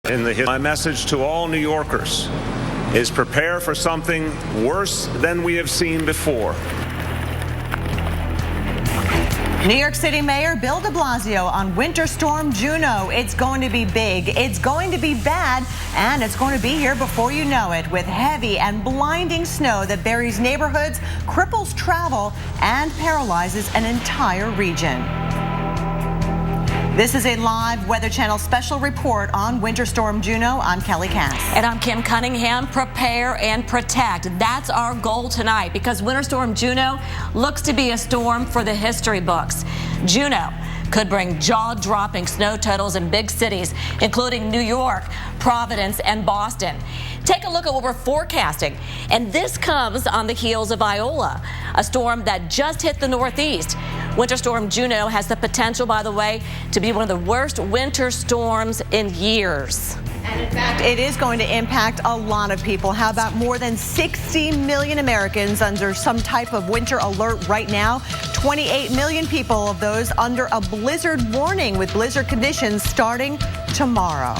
My message to all New Yorkers is prepare for something worse than we have seen before. New York City Mayor Bill de Blasio on Winter Storm Juno. It's going to be big, it's going to be bad, and it's going to be here before you know it, with heavy and blinding snow that buries neighborhoods, cripples travel, and paralyzes an entire region. This is a live Weather Channel special report on Winter Storm Juno. I'm Kelly Cass. And I'm Kim Cunningham. Prepare and protect. That's our goal tonight, because Winter Storm Juno looks to be a storm for the history books. Juno could bring jaw-dropping snow totals in big cities, including New York, Providence, and Boston. Take a look at what we're forecasting. And this comes on the heels of Iola, a storm that just hit the Northeast. Winter Storm Juno has the potential, by the way, to be one of the worst winter storms in years. And in fact, it is going to impact a lot of people. How about more than 60 million Americans under some type of winter alert right now? 28 million people of those under a blizzard warning, with blizzard conditions starting tomorrow.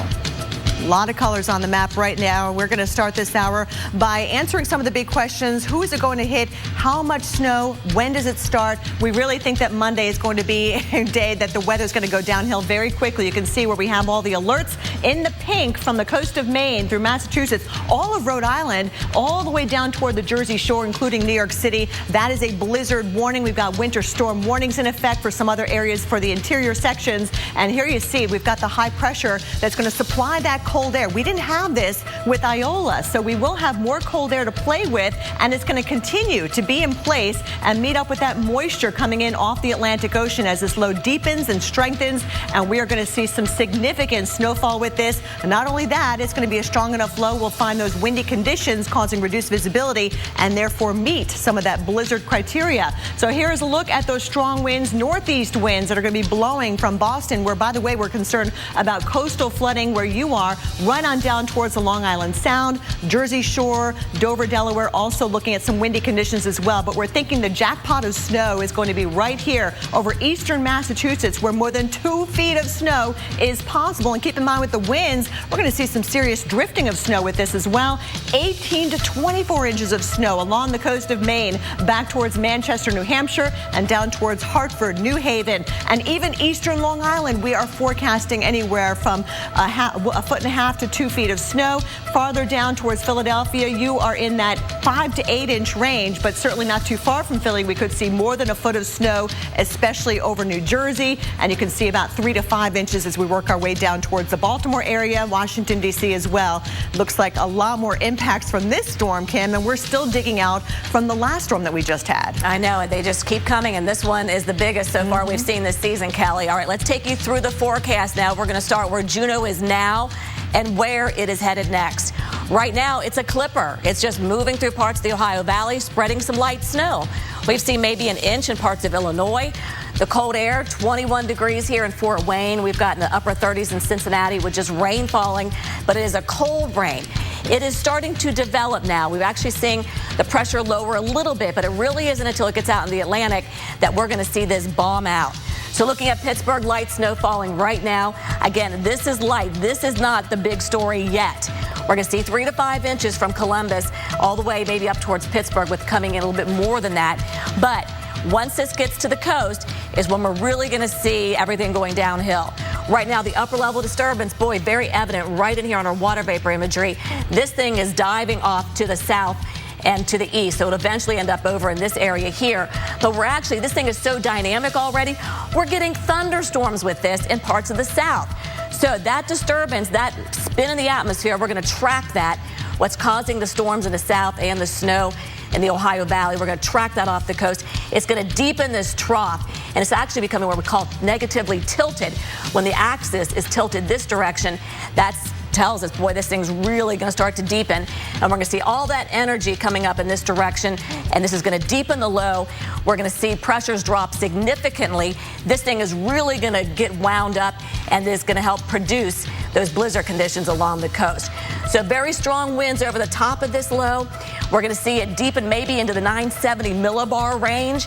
A lot of colors on the map right now. We're going to start this hour by answering some of the big questions. Who is it going to hit? How much snow? When does it start? We really think that Monday is going to be a day that the weather is going to go downhill very quickly. You can see where we have all the alerts in the pink from the coast of Maine through Massachusetts, all of Rhode Island, all the way down toward the Jersey Shore, including New York City. That is a blizzard warning. We've got winter storm warnings in effect for some other areas for the interior sections. And here you see we've got the high pressure that's going to supply that cold air. We didn't have this with Iola, so we will have more cold air to play with, and it's going to continue to be in place and meet up with that moisture coming in off the Atlantic Ocean as this low deepens and strengthens, and we are going to see some significant snowfall with this. And not only that, it's going to be a strong enough low. We'll find those windy conditions causing reduced visibility and therefore meet some of that blizzard criteria. So here is a look at those strong winds, northeast winds that are going to be blowing from Boston, where, by the way, we're concerned about coastal flooding where you are, right on down towards the Long Island Sound, Jersey Shore, Dover, Delaware, also looking at some windy conditions as well. But we're thinking the jackpot of snow is going to be right here over eastern Massachusetts, where more than 2 feet of snow is possible. And keep in mind, with the winds, we're going to see some serious drifting of snow with this as well. 18 to 24 inches of snow along the coast of Maine, back towards Manchester, New Hampshire, and down towards Hartford, New Haven, and even eastern Long Island. We are forecasting anywhere from a foot and a half to 2 feet of snow. Farther down towards Philadelphia, you are in that 5 to 8 inch range, but certainly not too far from Philly. We could see more than a foot of snow, especially over New Jersey, and you can see about 3 to 5 inches as we work our way down towards the Baltimore area, Washington, D.C. as well. Looks like a lot more impacts from this storm, Kim, and we're still digging out from the last storm that we just had. I know, and they just keep coming, and this one is the biggest so far we've seen this season, Kelly. All right, let's take you through the forecast now. We're going to start where Juno is now and where it is headed next. Right now, it's a clipper. It's just moving through parts of the Ohio Valley, spreading some light snow. We've seen maybe an inch in parts of Illinois. The cold air, 21 degrees here in Fort Wayne. We've got in the upper 30s in Cincinnati with just rain falling, but it is a cold rain. It is starting to develop now. We've actually seen the pressure lower a little bit, but it really isn't until it gets out in the Atlantic that we're going to see this bomb out. So looking at Pittsburgh, light snow falling right now. Again, this is light. This is not the big story yet. We're going to see 3 to 5 inches from Columbus all the way maybe up towards Pittsburgh, with coming in a little bit more than that. But once this gets to the coast is when we're really going to see everything going downhill. Right now, the upper level disturbance, boy, very evident right in here on our water vapor imagery. This thing is diving off to the south and to the east, so it'll eventually end up over in this area here. But we're actually, this thing is so dynamic already, we're getting thunderstorms with this in parts of the south. So that disturbance, that spin in the atmosphere, we're going to track that, what's causing the storms in the south and the snow in the Ohio Valley. We're going to track that off the coast. It's going to deepen this trough, and it's actually becoming what we call negatively tilted. When the axis is tilted this direction, that's tells us, boy, this thing's really going to start to deepen, and we're going to see all that energy coming up in this direction, and this is going to deepen the low. We're going to see pressures drop significantly. This thing is really going to get wound up, and is going to help produce those blizzard conditions along the coast. So very strong winds over the top of this low. We're going to see it deepen maybe into the 970 millibar range.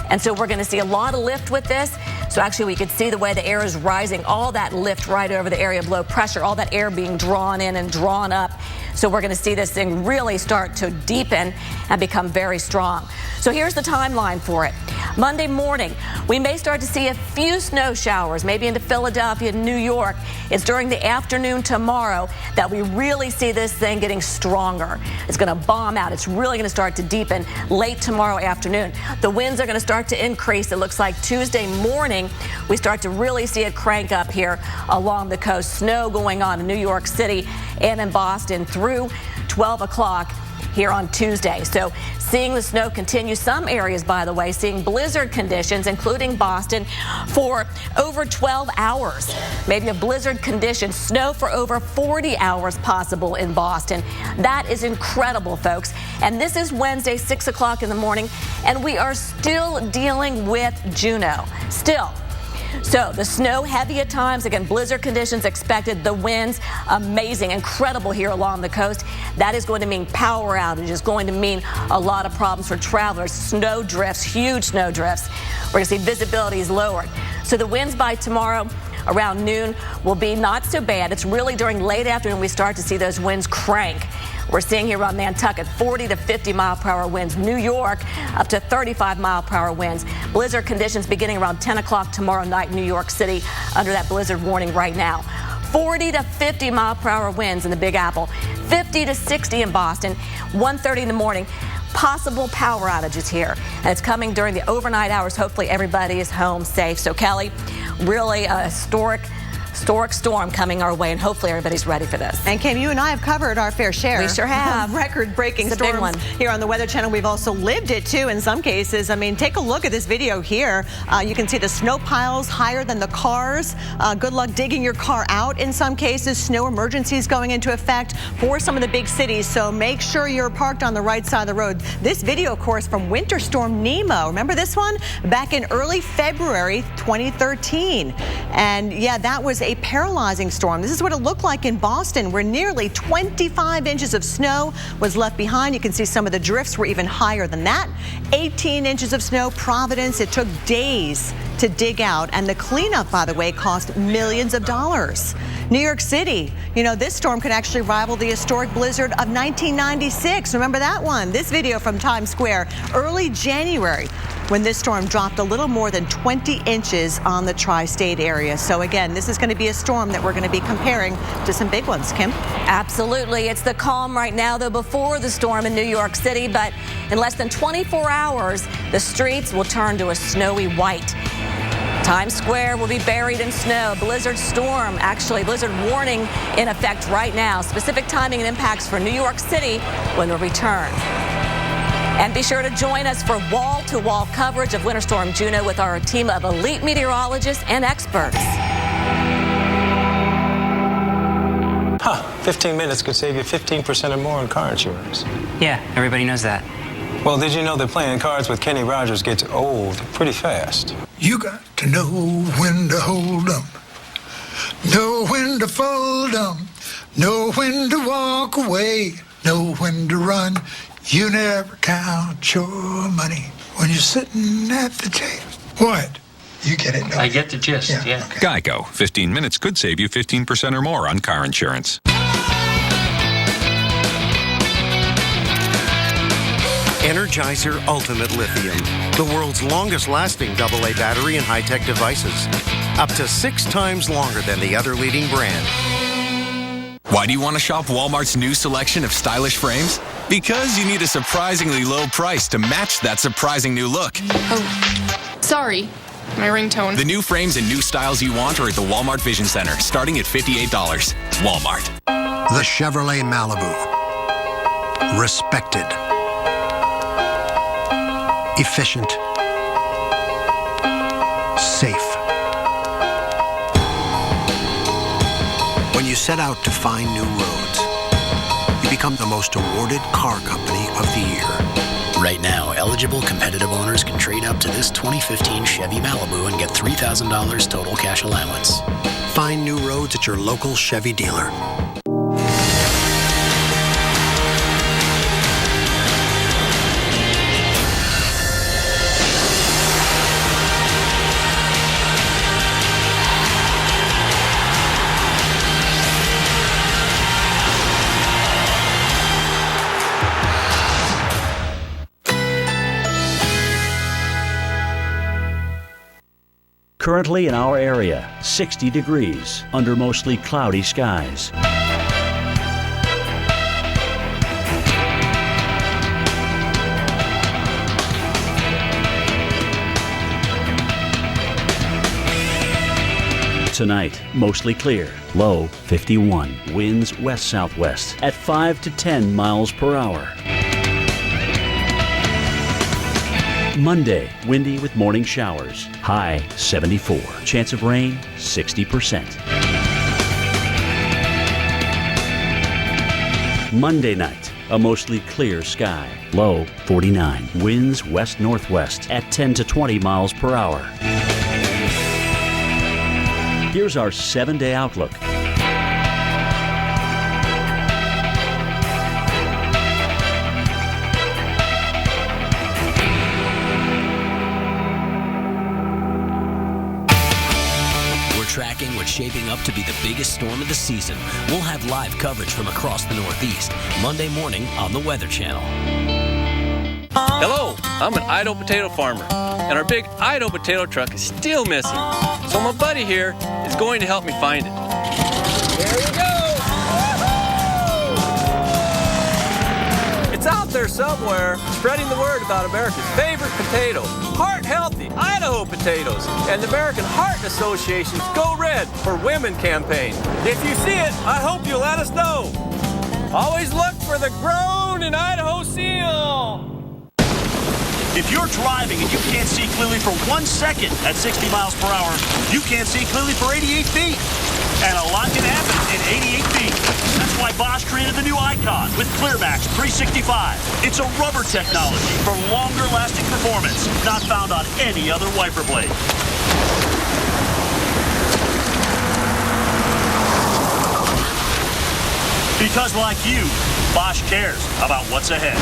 And so we're going to see a lot of lift with this. So actually we could see the way the air is rising, all that lift right over the area of low pressure, all that air being drawn in and drawn up. So we're going to see this thing really start to deepen and become very strong. So here's the timeline for it. Monday morning, we may start to see a few snow showers, maybe into Philadelphia and New York. It's during the afternoon tomorrow that we really see this thing getting stronger. It's going to bomb out. It's really going to start to deepen late tomorrow afternoon. The winds are going to start to increase. It looks like Tuesday morning, we start to really see it crank up here along the coast. Snow going on in New York City and in Boston through 12 o'clock here on Tuesday. So seeing the snow continue. Some areas, by the way, seeing blizzard conditions, including Boston, for over 12 hours. Maybe a blizzard condition, snow for over 40 hours possible in Boston. That is incredible, folks. And this is Wednesday, 6 o'clock in the morning, and we are still dealing with Juno. Still. So the snow heavy at times, again, blizzard conditions expected, the winds amazing, incredible here along the coast. That is going to mean power outages, going to mean a lot of problems for travelers, snow drifts, huge snow drifts. We're going to see visibility is lowered. So the winds by tomorrow around noon will be not so bad. It's really during late afternoon we start to see those winds crank. We're seeing here on Nantucket 40 to 50 mile per hour winds. New York up to 35 mile per hour winds. Blizzard conditions beginning around 10 o'clock tomorrow night in New York City under that blizzard warning right now. 40 to 50 mile per hour winds in the Big Apple. 50 to 60 in Boston. 1:30 in the morning. Possible power outages here. And it's coming during the overnight hours. Hopefully everybody is home safe. So Kelly, really a historic storm coming our way, and hopefully everybody's ready for this. And Kim, you and I have covered our fair share. We sure have. Record-breaking It's a big storms one. here on the Weather Channel. We've also lived it too in some cases. I mean, take a look at this video here. You can see the snow piles higher than the cars. Good luck digging your car out in some cases. Snow emergencies going into effect for some of the big cities. So make sure you're parked on the right side of the road. This video, of course, from Winter Storm Nemo. Remember this one? Back in early February 2013. And yeah, that was a paralyzing storm. This is what it looked like in Boston, where nearly 25 inches of snow was left behind. You can see some of the drifts were even higher than that. 18 inches of snow, Providence. It took days to dig out, and the cleanup, by the way, cost millions of dollars. New York City, you know, this storm could actually rival the historic blizzard of 1996. Remember that one? This video from Times Square, early January, when this storm dropped a little more than 20 inches on the tri-state area. So again, this is going to be a storm that we're going to be comparing to some big ones. Kim? Absolutely. It's the calm right now, though, before the storm in New York City. But in less than 24 hours, the streets will turn to a snowy white. Times Square will be buried in snow. Blizzard storm, actually blizzard warning in effect right now. Specific timing and impacts for New York City when we return. And be sure to join us for wall-to-wall coverage of Winter Storm Juno with our team of elite meteorologists and experts. 15 minutes could save you 15% or more on car insurance. Yeah, everybody knows that. Well, did you know that playing cards with Kenny Rogers gets old pretty fast? You got to know when to hold 'em, know when to fold 'em, know when to walk away, know when to run. You never count your money when you're sitting at the table. What? You get it? I get the gist, yeah. Okay. Geico. 15 minutes could save you 15% or more on car insurance. Energizer Ultimate Lithium, the world's longest-lasting AA battery in high-tech devices. Up to 6 times longer than the other leading brand. Why do you want to shop Walmart's new selection of stylish frames? Because you need a surprisingly low price to match that surprising new look. Oh, sorry. My ringtone. The new frames and new styles you want are at the Walmart Vision Center, starting at $58. Walmart. The Chevrolet Malibu. Respected. Efficient. Safe. When you set out to find new roads, you become the most awarded car company of the year. Right now, eligible competitive owners can trade up to this 2015 Chevy Malibu and get $3,000 total cash allowance. Find new roads at your local Chevy dealer. Currently in our area, 60 degrees under mostly cloudy skies. Tonight, mostly clear, low 51. Winds west-southwest at 5 to 10 miles per hour. Monday, windy with morning showers, high 74. Chance of rain, 60%. Monday night, a mostly clear sky, low 49. Winds west-northwest at 10 to 20 miles per hour. Here's our 7-day outlook. We're tracking what's shaping up to be the biggest storm of the season. We'll have live coverage from across the Northeast Monday morning on the Weather Channel. Hello, I'm an Idaho potato farmer, and our big Idaho potato truck is still missing. So my buddy here is going to help me find it. There you go! It's out there somewhere, spreading the word about America's favorite potato, heart-healthy Idaho potatoes, and the American Heart Association's Go Red for Women campaign. If you see it, I hope you'll let us know. Always look for the Grown in Idaho seal. If you're driving and you can't see clearly for 1 second at 60 miles per hour, you can't see clearly for 88 feet. And a lot can happen at 88 feet. That's why Bosch created the new Icon with ClearMax 365. It's a rubber technology for longer lasting performance, not found on any other wiper blade. Because like you, Bosch cares about what's ahead.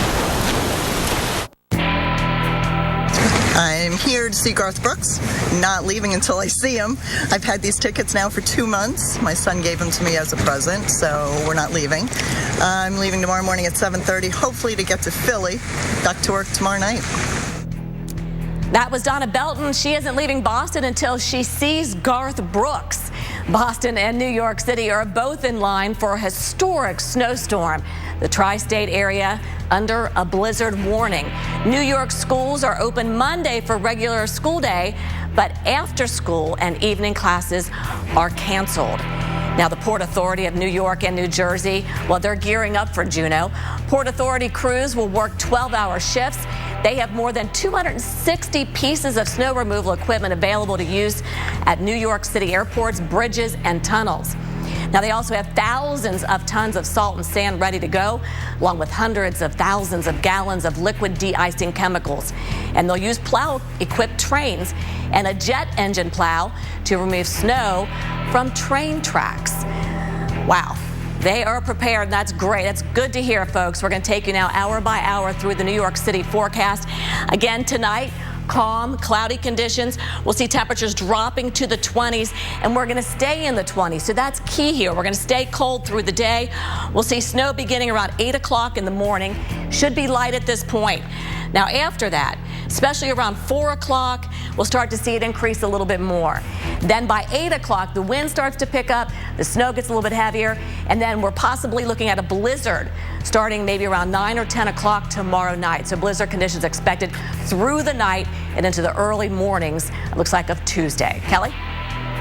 I'm here to see Garth Brooks, not leaving until I see him. I've had these tickets now for 2 months. My son gave them to me as a present, so we're not leaving. I'm leaving tomorrow morning at 7:30, hopefully to get to Philly. Back to work tomorrow night. That was Donna Belton. She isn't leaving Boston until she sees Garth Brooks. Boston and New York City are both in line for a historic snowstorm. The tri-state area under a blizzard warning. New York schools are open Monday for regular school day, but after school and evening classes are canceled. Now, the Port Authority of New York and New Jersey, well, they're gearing up for Juno. Port Authority crews will work 12-hour shifts. They have more than 260 pieces of snow removal equipment available to use at New York City airports, bridges, and tunnels. Now, they also have thousands of tons of salt and sand ready to go, along with hundreds of thousands of gallons of liquid de-icing chemicals. And they'll use plow-equipped trains and a jet engine plow to remove snow from train tracks. Wow. They are prepared, and that's great. That's good to hear, folks. We're going to take you now hour by hour through the New York City forecast. Again, tonight, calm, cloudy conditions. We'll see temperatures dropping to the 20s, and we're going to stay in the 20s. So that's key here. We're going to stay cold through the day. We'll see snow beginning around 8 o'clock in the morning. Should be light at this point. Now, after that, especially around 4 o'clock, we'll start to see it increase a little bit more. Then by 8 o'clock, the wind starts to pick up, the snow gets a little bit heavier, and then we're possibly looking at a blizzard starting maybe around 9 or 10 o'clock tomorrow night. So blizzard conditions expected through the night and into the early mornings, it looks like, of Tuesday. Kelly?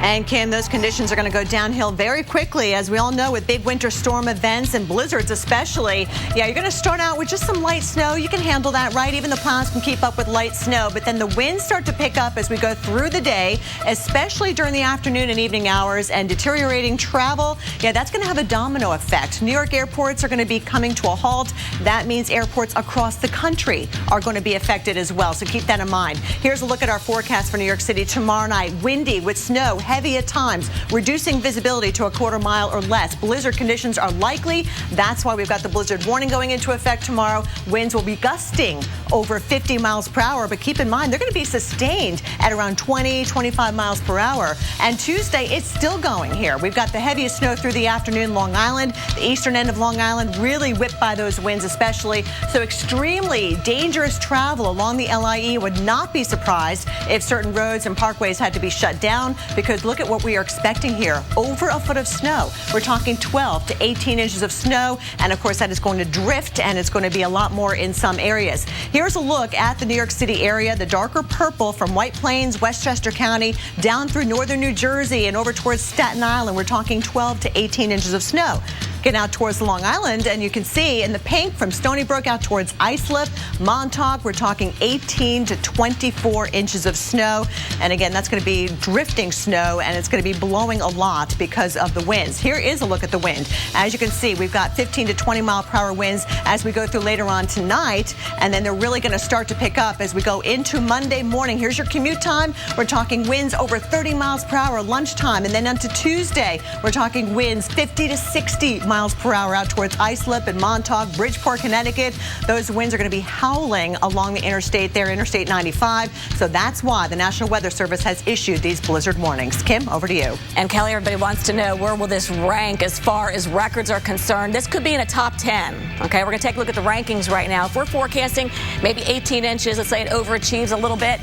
And Kim, those conditions are going to go downhill very quickly, as we all know, with big winter storm events and blizzards especially. Yeah, you're going to start out with just some light snow. You can handle that, right? Even the plows can keep up with light snow. But then the winds start to pick up as we go through the day, especially during the afternoon and evening hours, and deteriorating travel. Yeah, that's going to have a domino effect. New York airports are going to be coming to a halt. That means airports across the country are going to be affected as well. So keep that in mind. Here's a look at our forecast for New York City tomorrow night. Windy with snow, heavy at times, reducing visibility to a quarter mile or less. Blizzard conditions are likely. That's why we've got the blizzard warning going into effect tomorrow. Winds will be gusting over 50 miles per hour, but keep in mind they're going to be sustained at around 20, 25 miles per hour. And Tuesday, it's still going here. We've got the heaviest snow through the afternoon, Long Island. The eastern end of Long Island really whipped by those winds especially. So extremely dangerous travel along the LIE. Would not be surprised if certain roads and parkways had to be shut down, because look at what we are expecting here. Over a foot of snow. We're talking 12 to 18 inches of snow. And of course, that is going to drift, and it's going to be a lot more in some areas. Here's a look at the New York City area. The darker purple from White Plains, Westchester County, down through northern New Jersey and over towards Staten Island. We're talking 12 to 18 inches of snow. Get out towards Long Island, and you can see in the pink from Stony Brook out towards Islip, Montauk, we're talking 18 to 24 inches of snow. And again, that's going to be drifting snow, and it's going to be blowing a lot because of the winds. Here is a look at the wind. As you can see, we've got 15 to 20 mile per hour winds as we go through later on tonight, and then they're really going to start to pick up as we go into Monday morning. Here's your commute time. We're talking winds over 30 miles per hour lunchtime, and then onto Tuesday, we're talking winds 50 to 60 miles per hour out towards Islip and Montauk, Bridgeport, Connecticut. Those winds are going to be howling along the interstate there, Interstate 95. So that's why the National Weather Service has issued these blizzard warnings. Kim, over to you. And Kelly, everybody wants to know, where will this rank as far as records are concerned? This could be in a top 10. Okay, we're going to take a look at the rankings right now. If we're forecasting maybe 18 inches, let's say it overachieves a little bit.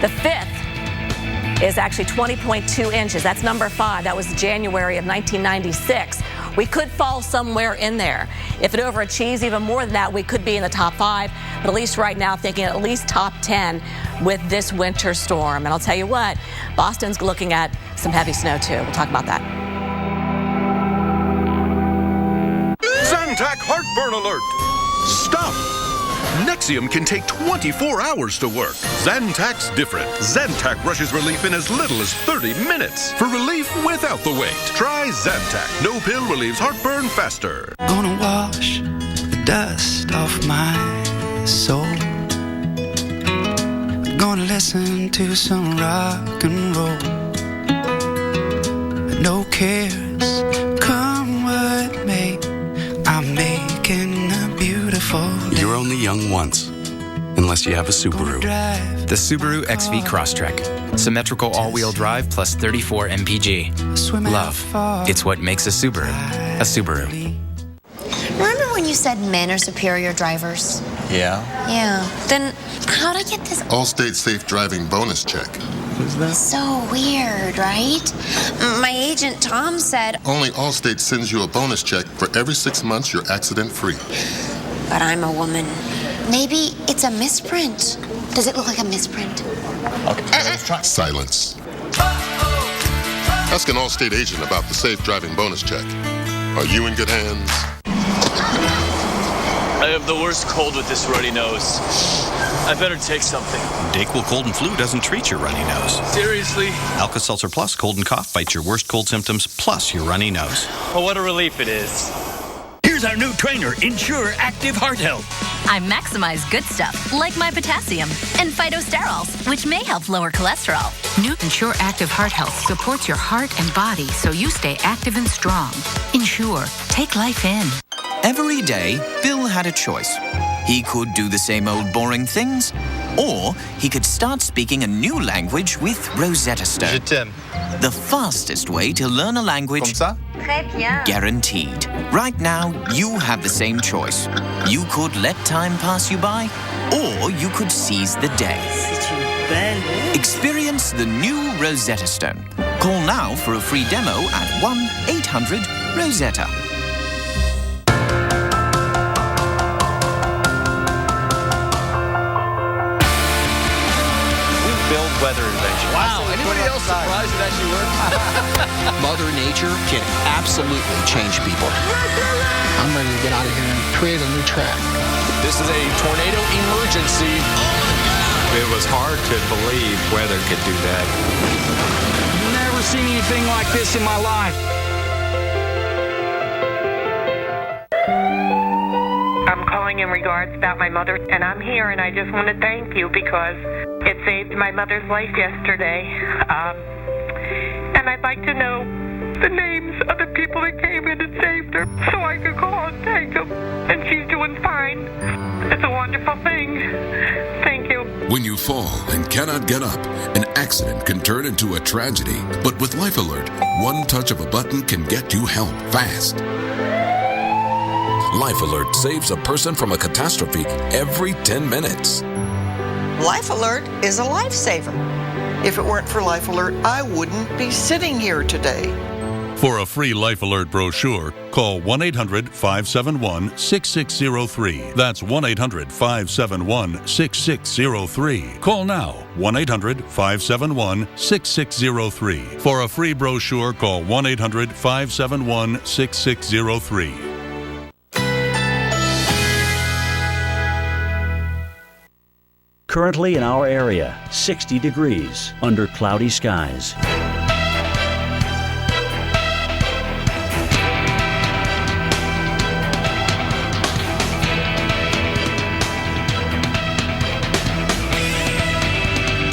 The fifth is actually 20.2 inches. That's number 5. That was January of 1996. We could fall somewhere in there. If it overachieves even more than that, we could be in the top 5. But at least right now, thinking at least top 10 with this winter storm. And I'll tell you what, Boston's looking at some heavy snow too. We'll talk about that. Zantac heartburn alert. Stop. Nexium can take 24 hours to work. Zantac's different. Zantac rushes relief in as little as 30 minutes. For relief without the wait, try Zantac. No pill relieves heartburn faster. Gonna wash the dust off my soul. Gonna listen to some rock and roll. No cares, come what may. I'm making a beautiful day. You're only young once, unless you have a Subaru. The Subaru XV Crosstrek. Symmetrical all-wheel drive plus 34 mpg. Love. It's what makes a Subaru a Subaru. Remember when you said men are superior drivers? Yeah? Yeah. Then how'd I get this? Allstate Safe Driving Bonus Check. Who's that? So weird, right? My agent Tom said... Only Allstate sends you a bonus check for every 6 months you're accident-free. But I'm a woman. Maybe it's a misprint. Does it look like a misprint? Okay, let's try. Silence. Ask an Allstate agent about the Safe Driving Bonus Check. Are you in good hands? I have the worst cold with this runny nose. I better take something. Dayquil Cold and Flu doesn't treat your runny nose. Seriously? Alka-Seltzer Plus Cold and Cough fights your worst cold symptoms plus your runny nose. Oh, what a relief it is. Here's our new trainer, Ensure Active Heart Health. I maximize good stuff, like my potassium, and phytosterols, which may help lower cholesterol. New Ensure Active Heart Health supports your heart and body so you stay active and strong. Ensure. Take life in. Every day, Bill had a choice. He could do the same old boring things, or he could start speaking a new language with Rosetta Stone. Je t'aime. The fastest way to learn a language, guaranteed. Right now, you have the same choice. You could let time pass you by, or you could seize the day. Experience the new Rosetta Stone. Call now for a free demo at 1-800-ROSETTA. Weather invention. Wow, anybody else surprised it actually worked? Mother Nature can absolutely change people. I'm ready to get out of here and create a new track. This is a tornado emergency. It was hard to believe weather could do that. Never seen anything like this in my life. I'm calling in regards about my mother, and I'm here, and I just want to thank you because it saved my mother's life yesterday. And I'd like to know the names of the people that came in and saved her so I could call and thank them. And she's doing fine. It's a wonderful thing. Thank you. When you fall and cannot get up, an accident can turn into a tragedy. But with Life Alert, one touch of a button can get you help fast. Life Alert saves a person from a catastrophe every 10 minutes. Life Alert is a lifesaver. If it weren't for Life Alert, I wouldn't be sitting here today. For a free Life Alert brochure, call 1-800-571-6603. That's 1-800-571-6603. Call now, 1-800-571-6603. For a free brochure, call 1-800-571-6603. Currently in our area, 60 degrees under cloudy skies.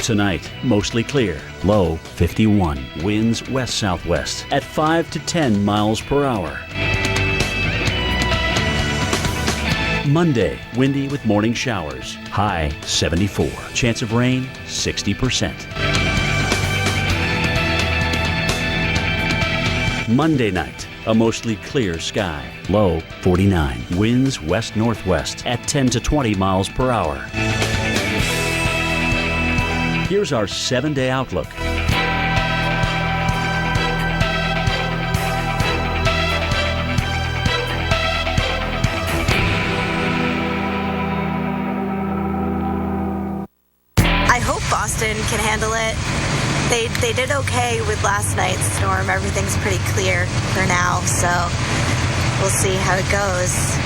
Tonight, mostly clear, low 51. Winds west-southwest at 5 to 10 miles per hour. Monday, windy with morning showers, high 74. Chance of rain, 60%. Monday night, a mostly clear sky, low 49. Winds west-northwest at 10 to 20 miles per hour. Here's our 7-day outlook. I hope Boston can handle it. They did okay with last night's storm. Everything's pretty clear for now, so we'll see how it goes.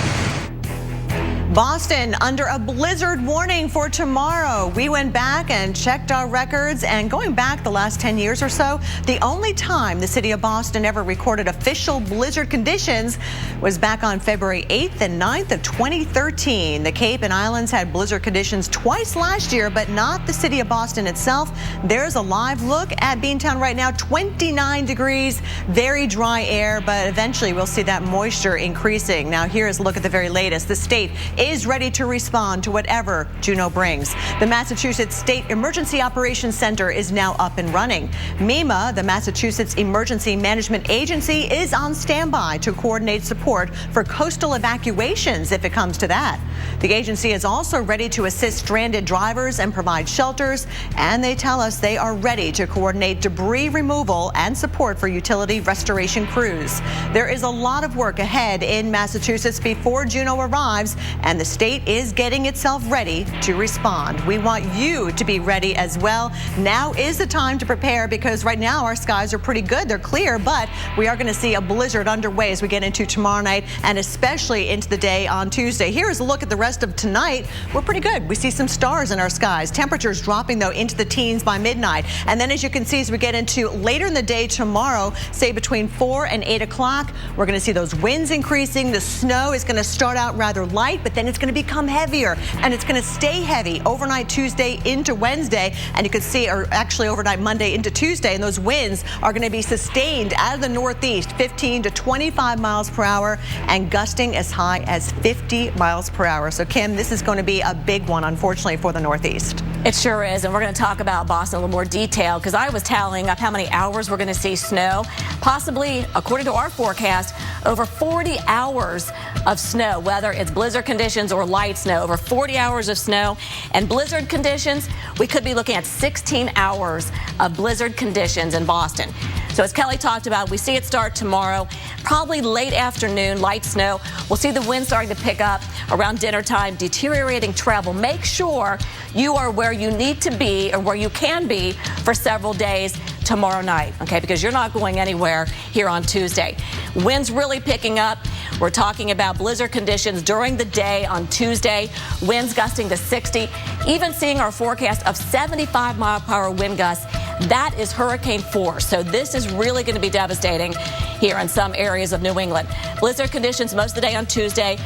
Boston under a blizzard warning for tomorrow. We went back and checked our records, and going back the last 10 years or so, the only time the city of Boston ever recorded official blizzard conditions was back on February 8th and 9th of 2013. The Cape and Islands had blizzard conditions twice last year, but not the city of Boston itself. There's a live look at Beantown right now, 29 degrees, very dry air, but eventually we'll see that moisture increasing. Now here's a look at the very latest. The state is ready to respond to whatever Juno brings. The Massachusetts State Emergency Operations Center is now up and running. MEMA, the Massachusetts Emergency Management Agency, is on standby to coordinate support for coastal evacuations if it comes to that. The agency is also ready to assist stranded drivers and provide shelters, and they tell us they are ready to coordinate debris removal and support for utility restoration crews. There is a lot of work ahead in Massachusetts before Juno arrives, and the state is getting itself ready to respond. We want you to be ready as well. Now is the time to prepare, because right now our skies are pretty good. They're clear, but we are going to see a blizzard underway as we get into tomorrow night and especially into the day on Tuesday. Here is a look at the rest of tonight. We're pretty good. We see some stars in our skies. Temperatures dropping, though, into the teens by midnight. And then, as you can see, as we get into later in the day tomorrow, say between 4 and 8 o'clock, we're going to see those winds increasing. The snow is going to start out rather light, but then it's going to become heavier, and it's going to stay heavy overnight Tuesday into Wednesday, and you can see, or actually overnight Monday into Tuesday, and those winds are going to be sustained out of the northeast, 15 to 25 miles per hour, and gusting as high as 50 miles per hour. So Kim, this is going to be a big one, unfortunately, for the northeast. It sure is, and we're going to talk about Boston in a little more detail, because I was tallying up how many hours we're going to see snow. Possibly, according to our forecast, over 40 hours of snow, whether it's blizzard conditions or light snow. Over 40 hours of snow and blizzard conditions. We could be looking at 16 hours of blizzard conditions in Boston. So as Kelly talked about, we see it start tomorrow, probably late afternoon, light snow. We'll see the wind starting to pick up around dinner time, deteriorating travel. Make sure you are where you need to be or where you can be for several days tomorrow night, okay, because you're not going anywhere here on Tuesday. Winds really picking up. We're talking about blizzard conditions during the day on Tuesday, winds gusting to 60, even seeing our forecast of 75 mile per hour wind gusts. That is hurricane force. So this is really going to be devastating here in some areas of New England. Blizzard conditions most of the day on Tuesday.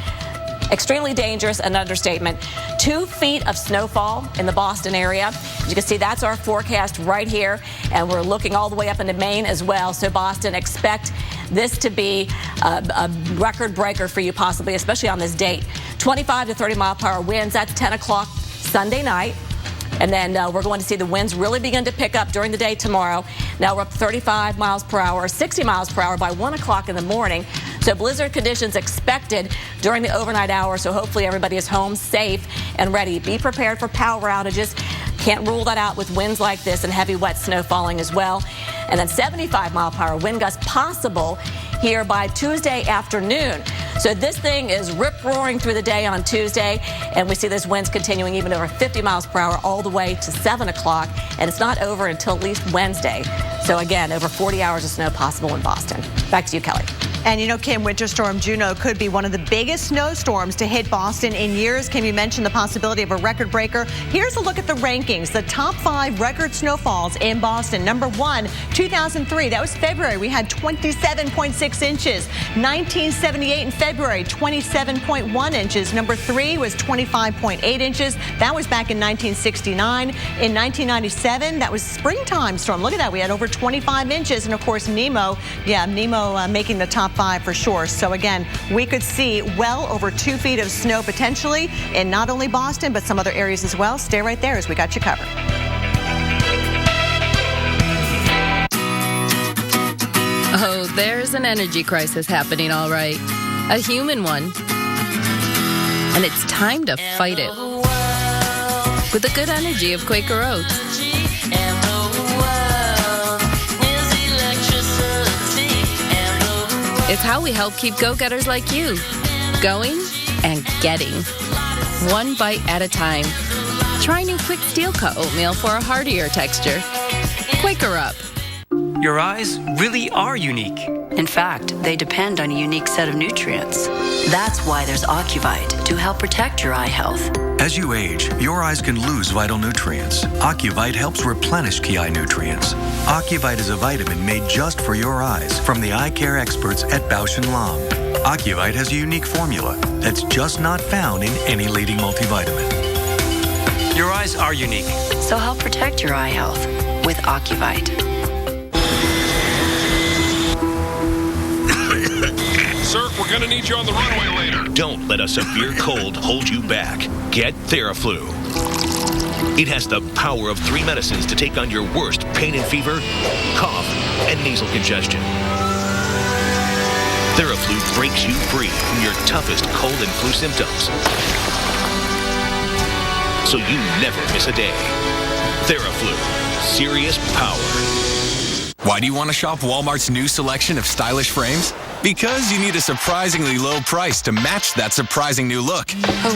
Extremely dangerous, an understatement. 2 feet of snowfall in the Boston area. As you can see, that's our forecast right here, and we're looking all the way up into Maine as well. So Boston, expect this to be a record breaker for you possibly, especially on this date. 25 to 30 mile per hour winds. That's 10 o'clock Sunday night. And then we're going to see the winds really begin to pick up during the day tomorrow. Now we're up 35 miles per hour, 60 miles per hour by 1 o'clock in the morning. So blizzard conditions expected during the overnight hours. So hopefully everybody is home safe and ready. Be prepared for power outages. Can't rule that out with winds like this and heavy wet snow falling as well. And then 75 mile per hour wind gusts possible here by Tuesday afternoon. So this thing is rip-roaring through the day on Tuesday, and we see those winds continuing even over 50 miles per hour all the way to 7 o'clock, and it's not over until at least Wednesday. So again, over 40 hours of snow possible in Boston. Back to you, Kelly. And you know, Kim, Winter Storm Juno could be one of the biggest snowstorms to hit Boston in years. Kim, you mentioned the possibility of a record breaker. Here's a look at the rankings. The top 5 record snowfalls in Boston. Number 1, 2003. That was February. We had 27.6 inches. 1978 in February, 27.1 inches. Number 3 was 25.8 inches. That was back in 1969. In 1997, that was springtime storm. Look at that. We had over 25 inches. And of course, Nemo. Yeah, Nemo making the top 5 for sure. So again, we could see well over 2 feet of snow potentially in not only Boston, but some other areas as well. Stay right there as we got you covered. Oh, there's an energy crisis happening, all right. A human one. And it's time to fight it. With the good energy of Quaker Oats. It's how we help keep go-getters like you going and getting. One bite at a time. Try new quick steel cut oatmeal for a heartier texture. Quaker Up. Your eyes really are unique. In fact, they depend on a unique set of nutrients. That's why there's Ocuvite to help protect your eye health. As you age, your eyes can lose vital nutrients. Ocuvite helps replenish key eye nutrients. Ocuvite is a vitamin made just for your eyes from the eye care experts at Bausch & Lomb. Ocuvite has a unique formula that's just not found in any leading multivitamin. Your eyes are unique. So help protect your eye health with Ocuvite. Sir, we're gonna need you on the runway later. Don't let a severe cold hold you back. Get Theraflu. It has the power of 3 medicines to take on your worst pain and fever, cough, and nasal congestion. Theraflu breaks you free from your toughest cold and flu symptoms, so you never miss a day. Theraflu. Serious power. Why do you want to shop Walmart's new selection of stylish frames? Because you need a surprisingly low price to match that surprising new look. Oh,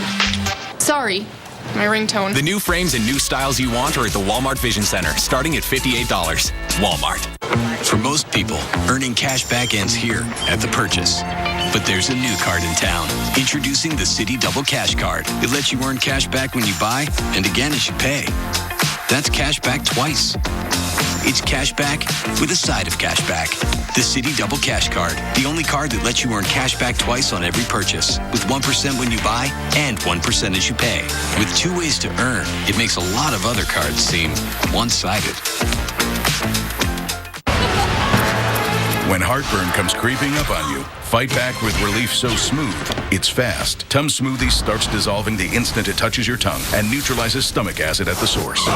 sorry. My ringtone. The new frames and new styles you want are at the Walmart Vision Center, starting at $58. Walmart. For most people, earning cash back ends here at the purchase. But there's a new card in town. Introducing the Citi Double Cash Card. It lets you earn cash back when you buy and again as you pay. That's cash back twice. It's cash back with a side of cash back. The Citi Double Cash Card, the only card that lets you earn cash back twice on every purchase, with 1% when you buy and 1% as you pay. With 2 ways to earn, it makes a lot of other cards seem one-sided. When heartburn comes creeping up on you, fight back with Relief So Smooth. It's fast. Tums Smoothie starts dissolving the instant it touches your tongue and neutralizes stomach acid at the source.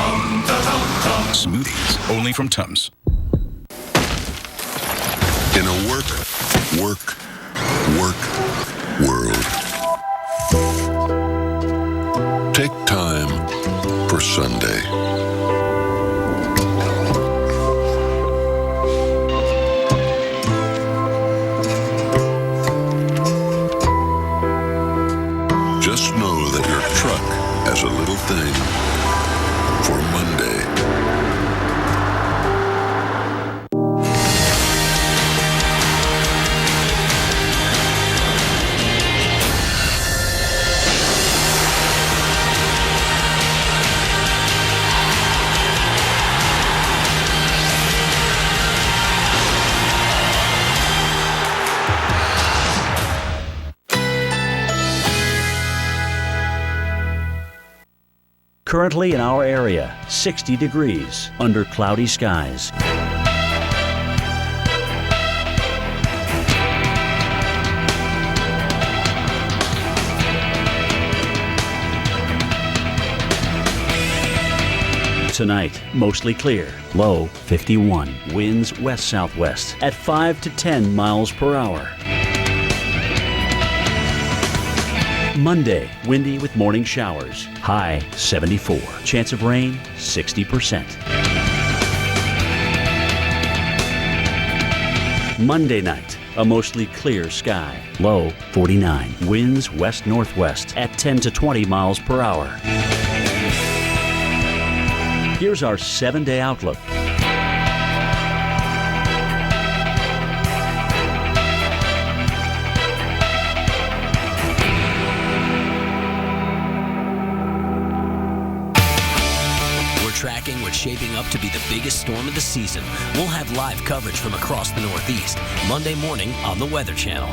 Smoothies, only from Tums. In a work world, take time for Sunday. Just know that your truck has a little thing for Monday. Currently in our area, 60 degrees under cloudy skies. Tonight, mostly clear, low 51. Winds west-southwest at 5 to 10 miles per hour. Monday, windy with morning showers, high 74. Chance of rain, 60%. Monday night, a mostly clear sky, low 49. Winds west-northwest at 10 to 20 miles per hour. Here's our 7-day outlook. We're tracking what's shaping up to be the biggest storm of the season. We'll have live coverage from across the Northeast Monday morning on the Weather Channel.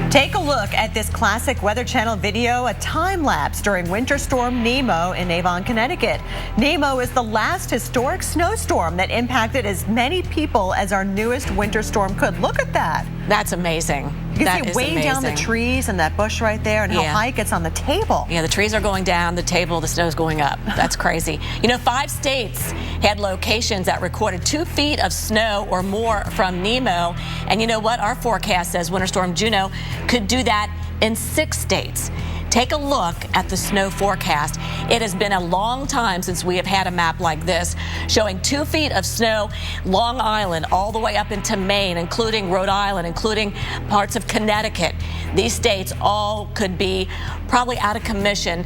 Take a look at this classic Weather Channel video, a time lapse during Winter Storm Nemo in Avon, Connecticut. Nemo is the last historic snowstorm that impacted as many people as our newest winter storm could. Look at that. That's amazing. You can see it weighing down the trees and that bush right there and how high it gets on the table. Yeah, the trees are going down, the table, the snow's going up. That's crazy. You know, 5 states had locations that recorded 2 feet of snow or more from Nemo. And you know what? Our forecast says Winter Storm Juno could do that in 6 states. Take a look at the snow forecast. It has been a long time since we have had a map like this showing 2 feet of snow, Long Island, all the way up into Maine, including Rhode Island, including parts of Connecticut. These states all could be probably out of commission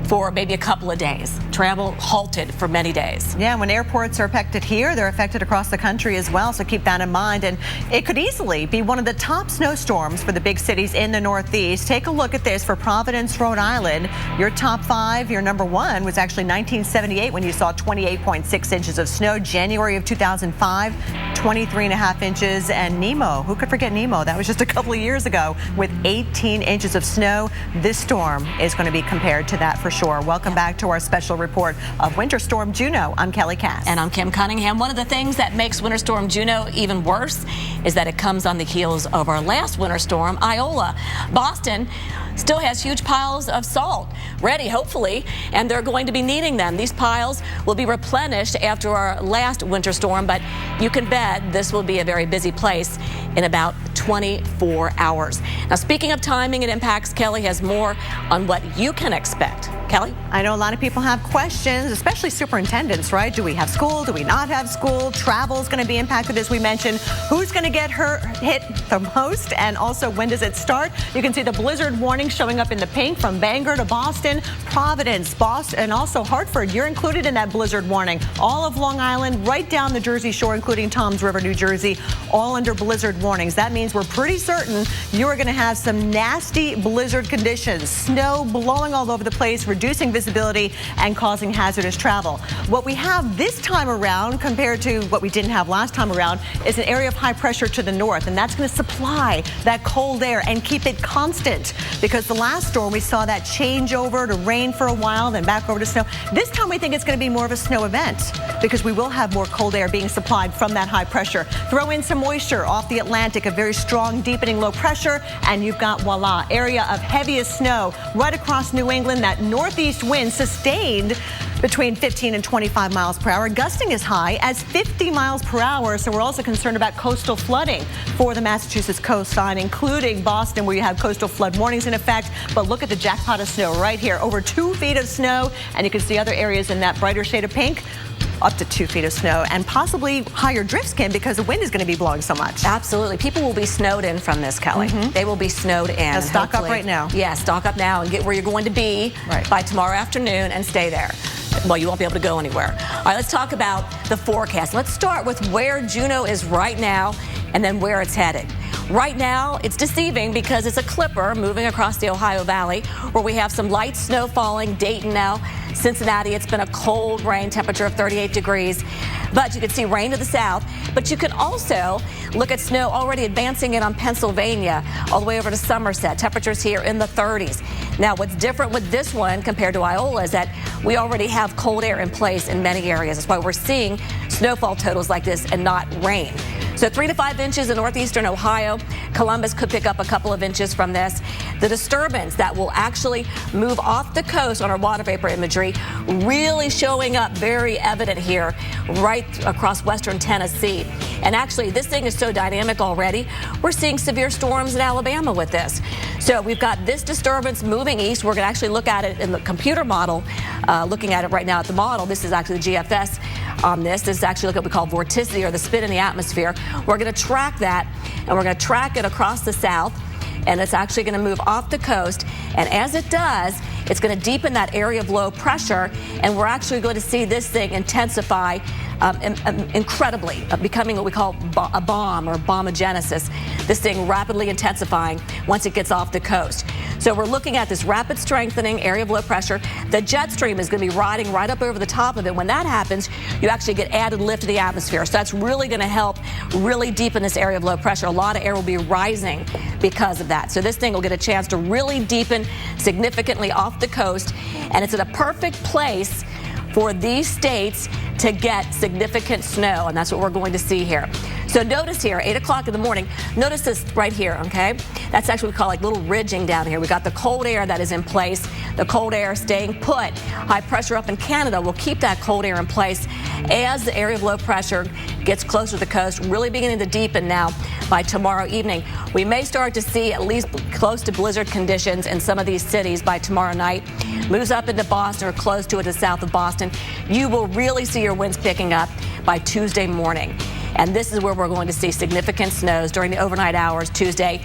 for maybe a couple of days. Travel halted for many days. Yeah, when airports are affected here, they're affected across the country as well, so keep that in mind. And it could easily be one of the top snowstorms for the big cities in the Northeast. Take a look at this for Providence, Rhode Island. Your top 5, your number 1 was actually 1978 when you saw 28.6 inches of snow. January of 2005, 23.5 inches. And Nemo, who could forget Nemo? That was just a couple of years ago with 18 inches of snow. This storm is going to be compared to that for sure. Welcome back to our special report of Winter Storm Juno. I'm Kelly Cass. And I'm Kim Cunningham. One of the things that makes Winter Storm Juno even worse is that it comes on the heels of our last winter storm, Iola. Boston still has huge piles of salt ready, hopefully, and they're going to be needing them. These piles will be replenished after our last winter storm, but you can bet this will be a very busy place in about 24 hours. Now, speaking of timing and impacts, Kelly has more on what you can expect. Kelly? I know a lot of people have questions, especially superintendents, right? Do we have school? Do we not have school? Travel is going to be impacted, as we mentioned. Who's going to get hit the most? And also, when does it start? You can see the blizzard warning showing up in the pink from Bangor to Boston, Providence, Boston, and also Hartford. You're included in that blizzard warning. All of Long Island, right down the Jersey Shore, including Toms River, New Jersey, all under blizzard warnings. That means we're pretty certain you are going to have some nasty blizzard conditions. Snow blowing all over the place, reducing visibility and causing hazardous travel. What we have this time around compared to what we didn't have last time around is an area of high pressure to the north, and that's going to supply that cold air and keep it constant, because the last storm we saw that change over to rain for a while, then back over to snow. This time we think it's going to be more of a snow event because we will have more cold air being supplied from that high pressure. Throw in some moisture off the Atlantic, a very strong deepening low pressure, and you've got voila, area of heaviest snow right across New England. That northeast wind sustained between 15 and 25 miles per hour, gusting as high as 50 miles per hour. So we're also concerned about coastal flooding for the Massachusetts coastline, including Boston, where you have coastal flood warnings in effect. But look at the jackpot of snow right here, over 2 feet of snow, and you can see other areas in that brighter shade of pink, up to 2 feet of snow, and possibly higher drifts, Kim, because the wind is going to be blowing so much. Absolutely. People will be snowed in from this, Kelly. They will be snowed in. Now stock up right now. Yeah, stock up now and get where you're going to be by tomorrow afternoon and stay there. Well, you won't be able to go anywhere. All right, let's talk about the forecast. Let's start with where Juno is right now and then where it's headed. Right now, it's deceiving because it's a clipper moving across the Ohio Valley where we have some light snow falling. Dayton now, Cincinnati, it's been a cold rain temperature of 38 degrees. But you can see rain to the south. But you can also look at snow already advancing in on Pennsylvania all the way over to Somerset. Temperatures here in the 30s. Now, what's different with this one compared to Iola is that we already have cold air in place in many areas. That's why we're seeing snowfall totals like this and not rain. So 3 to 5 inches in northeastern Ohio. Columbus could pick up a couple of inches from this. The disturbance that will actually move off the coast on our water vapor imagery really showing up very evident here right across western Tennessee. And actually, this thing is so dynamic already. We're seeing severe storms in Alabama with this. So we've got this disturbance moving east. We're going to actually look at it in the computer model, looking at it right now at the model. This is actually the GFS on this. This is actually what we call vorticity, or the spin in the atmosphere. We're going to track that, and we're going to track it across the south, and it's actually going to move off the coast. And as it does, it's going to deepen that area of low pressure, and we're actually going to see this thing intensify incredibly, becoming what we call a bomb, or bombogenesis. This thing rapidly intensifying once it gets off the coast. So we're looking at this rapid strengthening area of low pressure. The jet stream is going to be riding right up over the top of it. When that happens, you actually get added lift to the atmosphere. So that's really going to help really deepen this area of low pressure. A lot of air will be rising because of that. So this thing will get a chance to really deepen significantly off the coast. And it's in a perfect place for these states to get significant snow, and that's what we're going to see here. So notice here, 8 o'clock in the morning, notice this right here, okay? That's actually what we call like little ridging down here. We got the cold air that is in place, the cold air staying put. High pressure up in Canada will keep that cold air in place as the area of low pressure gets closer to the coast, really beginning to deepen now by tomorrow evening. We may start to see at least close to blizzard conditions in some of these cities by tomorrow night. Moves up into Boston or close to it to the south of Boston. You will really see your winds picking up by Tuesday morning. And this is where we're going to see significant snows during the overnight hours, Tuesday,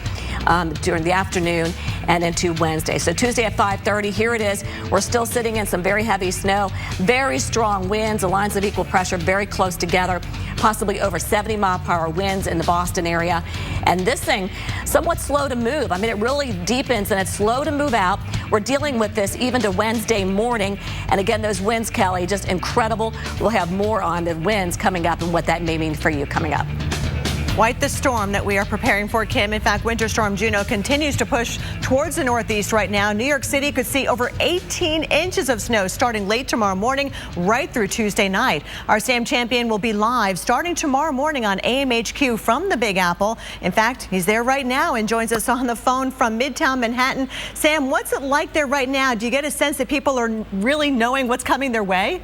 during the afternoon, and into Wednesday. So Tuesday at 5:30, here it is. We're still sitting in some very heavy snow, very strong winds, the lines of equal pressure very close together, possibly over 70-mile-per-hour winds in the Boston area. And this thing, somewhat slow to move. I mean, it really deepens and it's slow to move out. We're dealing with this even to Wednesday morning. And again, those winds, Kelly, just incredible. We'll have more on the winds coming up and what that may mean for you coming up. Quite the storm that we are preparing for, Kim. In fact, Winter Storm Juno continues to push towards the northeast right now. New York City could see over 18 inches of snow starting late tomorrow morning, right through Tuesday night. Our Sam Champion will be live starting tomorrow morning on AMHQ from the Big Apple. In fact, he's there right now and joins us on the phone from Midtown Manhattan. Sam, what's it like there right now? Do you get a sense that people are really knowing what's coming their way?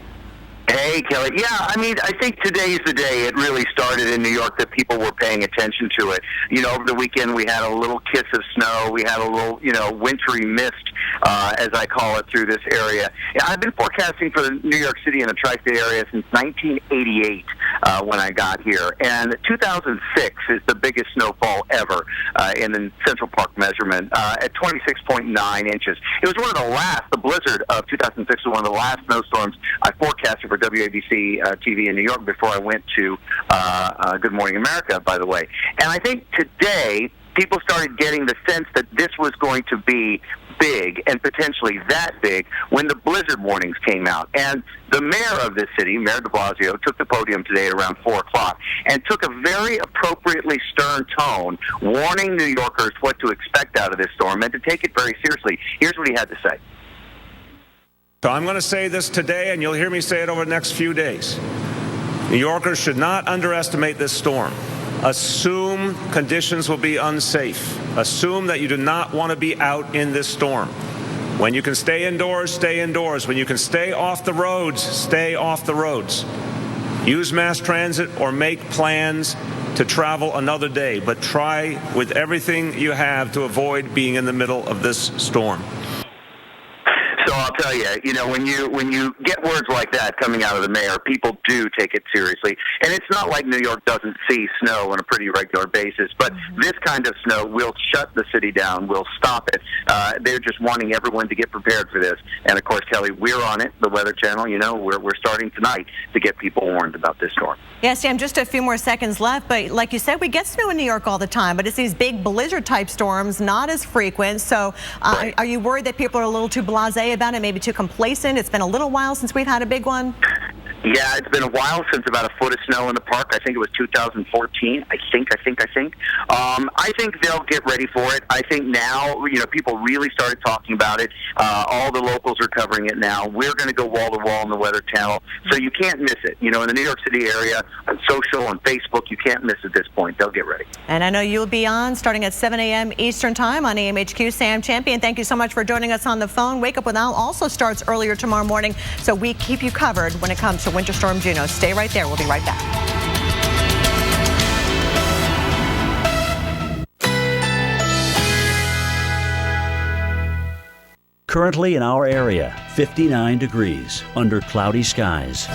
Hey, Kelly. Yeah, I mean, I think today's the day it really started in New York that people were paying attention to it. You know, over the weekend we had a little kiss of snow. We had a little, wintry mist, as I call it, through this area. Yeah, I've been forecasting for New York City and the tri-state area since 1988 when I got here. And 2006 is the biggest snowfall ever in the Central Park measurement at 26.9 inches. It was one of the last, the blizzard of 2006 was one of the last snowstorms I forecasted for WABC TV in New York before I went to Good Morning America, by the way. And I think today people started getting the sense that this was going to be big and potentially that big when the blizzard warnings came out. And the mayor of this city, Mayor de Blasio, took the podium today at around 4 o'clock and took a very appropriately stern tone, warning New Yorkers what to expect out of this storm and to take it very seriously. Here's what he had to say. So I'm going to say this today, and you'll hear me say it over the next few days. New Yorkers should not underestimate this storm. Assume conditions will be unsafe. Assume that you do not want to be out in this storm. When you can stay indoors, stay indoors. When you can stay off the roads, stay off the roads. Use mass transit or make plans to travel another day, but try with everything you have to avoid being in the middle of this storm. So I'll tell you, when you get words like that coming out of the mayor, people do take it seriously. And it's not like New York doesn't see snow on a pretty regular basis, but this kind of snow will shut the city down, will stop it. They're just wanting everyone to get prepared for this. And of course, Kelly, we're on it, the Weather Channel. We're starting tonight to get people warned about this storm. Yeah, Sam, just a few more seconds left, but like you said, we get snow in New York all the time, but it's these big blizzard-type storms, not as frequent. So Right. Are you worried that people are a little too blasé about it, maybe too complacent? It's been a little while since we've had a big one. Yeah, it's been a while since about a foot of snow in the park. I think it was 2014. I think. I think they'll get ready for it. I think now, people really started talking about it. All the locals are covering it now. We're going to go wall to wall in the Weather Channel, so you can't miss it. In the New York City area, on social, on Facebook, you can't miss at this point. They'll get ready. And I know you'll be on starting at 7 a.m. Eastern Time on AMHQ. Sam Champion, thank you so much for joining us on the phone. Wake Up With Al also starts earlier tomorrow morning, so we keep you covered when it comes to Winter Storm Juno. Stay right there. We'll be right back. Currently in our area, 59 degrees under cloudy skies.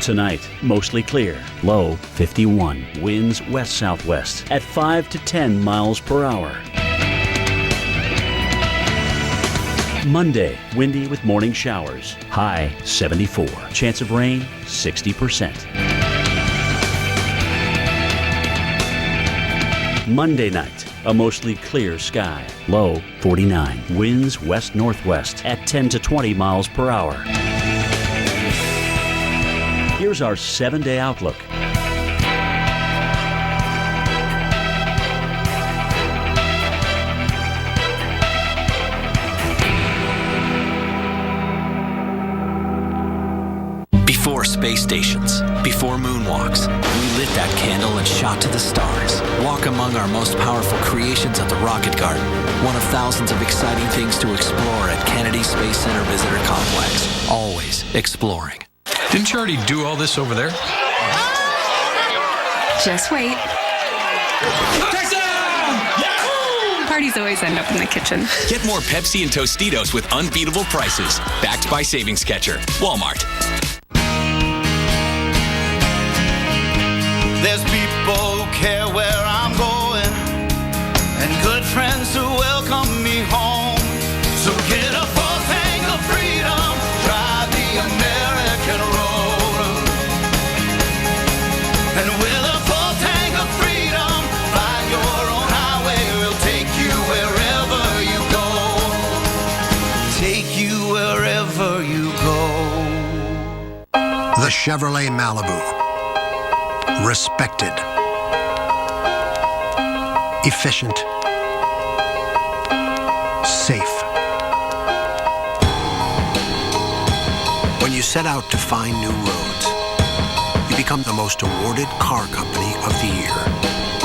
Tonight, mostly clear, low 51. Winds west-southwest at 5 to 10 miles per hour. Monday, windy with morning showers, high 74. Chance of rain, 60%. Monday night, a mostly clear sky, low 49. Winds west-northwest at 10 to 20 miles per hour. Here's our 7-day outlook. Before space stations, before moonwalks, we lit that candle and shot to the stars. Walk among our most powerful creations at the Rocket Garden, one of thousands of exciting things to explore at Kennedy Space Center Visitor Complex. Always exploring. Didn't you already do all this over there? Just wait. Parties always end up in the kitchen. Get more Pepsi and Tostitos with unbeatable prices. Backed by Savings Catcher. Walmart. There's people who care where I'm going, and good friends who welcome me home. So get a full tank of freedom, drive the American road. And with a full tank of freedom, find your own highway. We'll take you wherever you go. Take you wherever you go. The Chevrolet Malibu. Respected, efficient, safe. When you set out to find new roads, you become the most awarded car company of the year.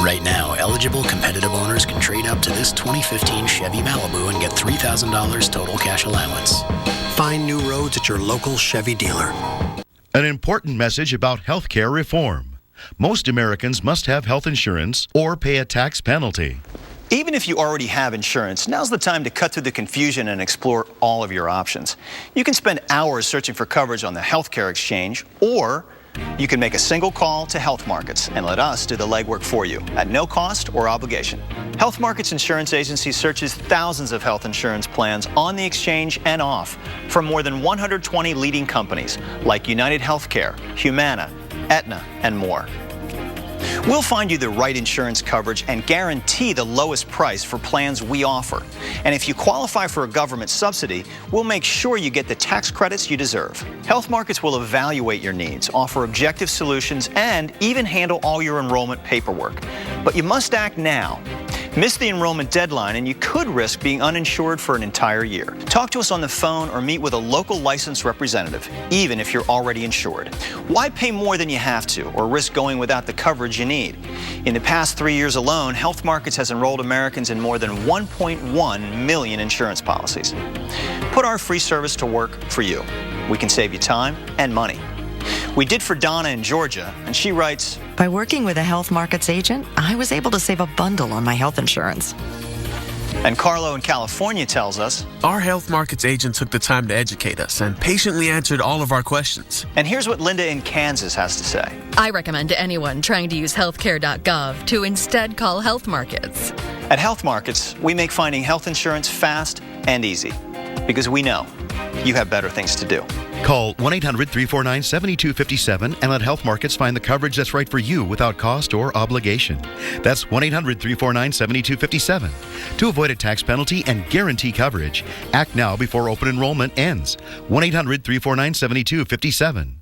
Right now, eligible competitive owners can trade up to this 2015 Chevy Malibu and get $3,000 total cash allowance. Find new roads at your local Chevy dealer. An important message about health care reform. Most Americans must have health insurance or pay a tax penalty. Even if you already have insurance, now's the time to cut through the confusion and explore all of your options. You can spend hours searching for coverage on the healthcare exchange, or you can make a single call to Health Markets and let us do the legwork for you at no cost or obligation. Health Markets Insurance Agency searches thousands of health insurance plans on the exchange and off from more than 120 leading companies like United Healthcare, Humana, Aetna, and more. We'll find you the right insurance coverage and guarantee the lowest price for plans we offer. And if you qualify for a government subsidy, we'll make sure you get the tax credits you deserve. Health Markets will evaluate your needs, offer objective solutions, and even handle all your enrollment paperwork. But you must act now. Miss the enrollment deadline and you could risk being uninsured for an entire year. Talk to us on the phone or meet with a local licensed representative, even if you're already insured. Why pay more than you have to or risk going without the coverage you need? In the past 3 years alone, Health Markets has enrolled Americans in more than 1.1 million insurance policies. Put our free service to work for you. We can save you time and money. We did for Donna in Georgia, and she writes, by working with a Health Markets agent, I was able to save a bundle on my health insurance. And Carlo in California tells us, our Health Markets agent took the time to educate us and patiently answered all of our questions. And here's what Linda in Kansas has to say. I recommend to anyone trying to use healthcare.gov to instead call Health Markets. At Health Markets, we make finding health insurance fast and easy because we know you have better things to do. Call 1-800-349-7257 and let Health Markets find the coverage that's right for you without cost or obligation. That's 1-800-349-7257. To avoid a tax penalty and guarantee coverage, act now before open enrollment ends. 1-800-349-7257.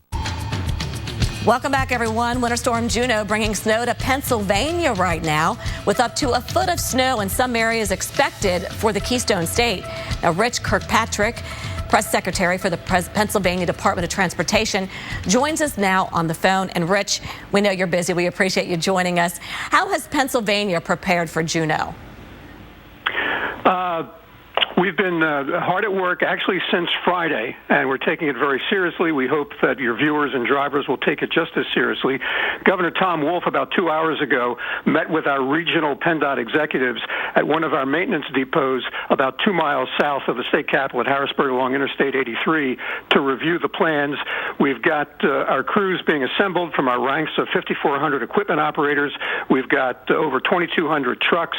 Welcome back, everyone. Winter Storm Juno bringing snow to Pennsylvania right now, with up to a foot of snow in some areas expected for the Keystone State. Now, Rich Kirkpatrick, Press Secretary for the Pennsylvania Department of Transportation, joins us now on the phone. And Rich, we know you're busy. We appreciate you joining us. How has Pennsylvania prepared for Juno? We've been hard at work actually since Friday, and we're taking it very seriously. We hope that your viewers and drivers will take it just as seriously. Governor Tom Wolf, about 2 hours ago, met with our regional PennDOT executives at one of our maintenance depots about 2 miles south of the state capitol at Harrisburg along Interstate 83 to review the plans. We've got our crews being assembled from our ranks of 5,400 equipment operators. We've got over 2,200 trucks,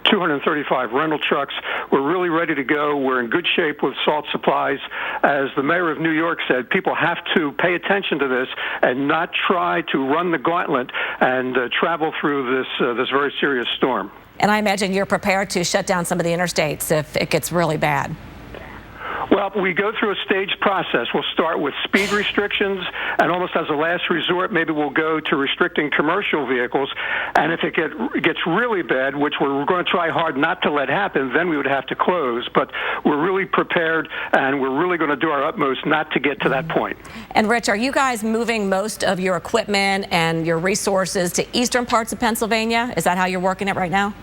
235 rental trucks. We're really ready to go. We're in good shape with salt supplies. As the mayor of New York said, people have to pay attention to this and not try to run the gauntlet and travel through this very serious storm. And I imagine you're prepared to shut down some of the interstates if it gets really bad. Well, we go through a staged process. We'll start with speed restrictions, and almost as a last resort, maybe we'll go to restricting commercial vehicles. And if it gets really bad, which we're going to try hard not to let happen, then we would have to close. But we're really prepared, and we're really going to do our utmost not to get to that point. And Rich, are you guys moving most of your equipment and your resources to eastern parts of Pennsylvania? Is that how you're working it right now?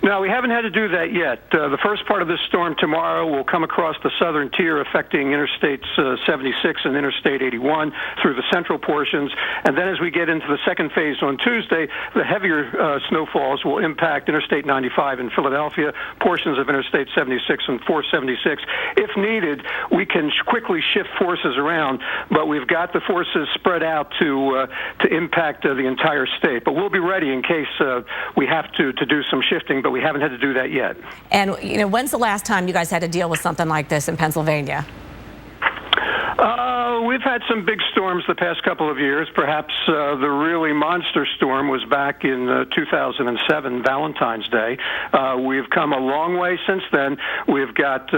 No, we haven't had to do that yet. The first part of this storm tomorrow will come across the southern tier, affecting Interstates 76 and Interstate 81 through the central portions. And then as we get into the second phase on Tuesday, the heavier snowfalls will impact Interstate 95 in Philadelphia, portions of Interstate 76 and 476. If needed, we can quickly shift forces around, but we've got the forces spread out to impact the entire state. But we'll be ready in case we have to do some shifting, but we haven't had to do that yet. And, when's the last time you guys had to deal with something like this in Pennsylvania? We've had some big storms the past couple of years. Perhaps the really monster storm was back in 2007, Valentine's Day. We've come a long way since then. We've got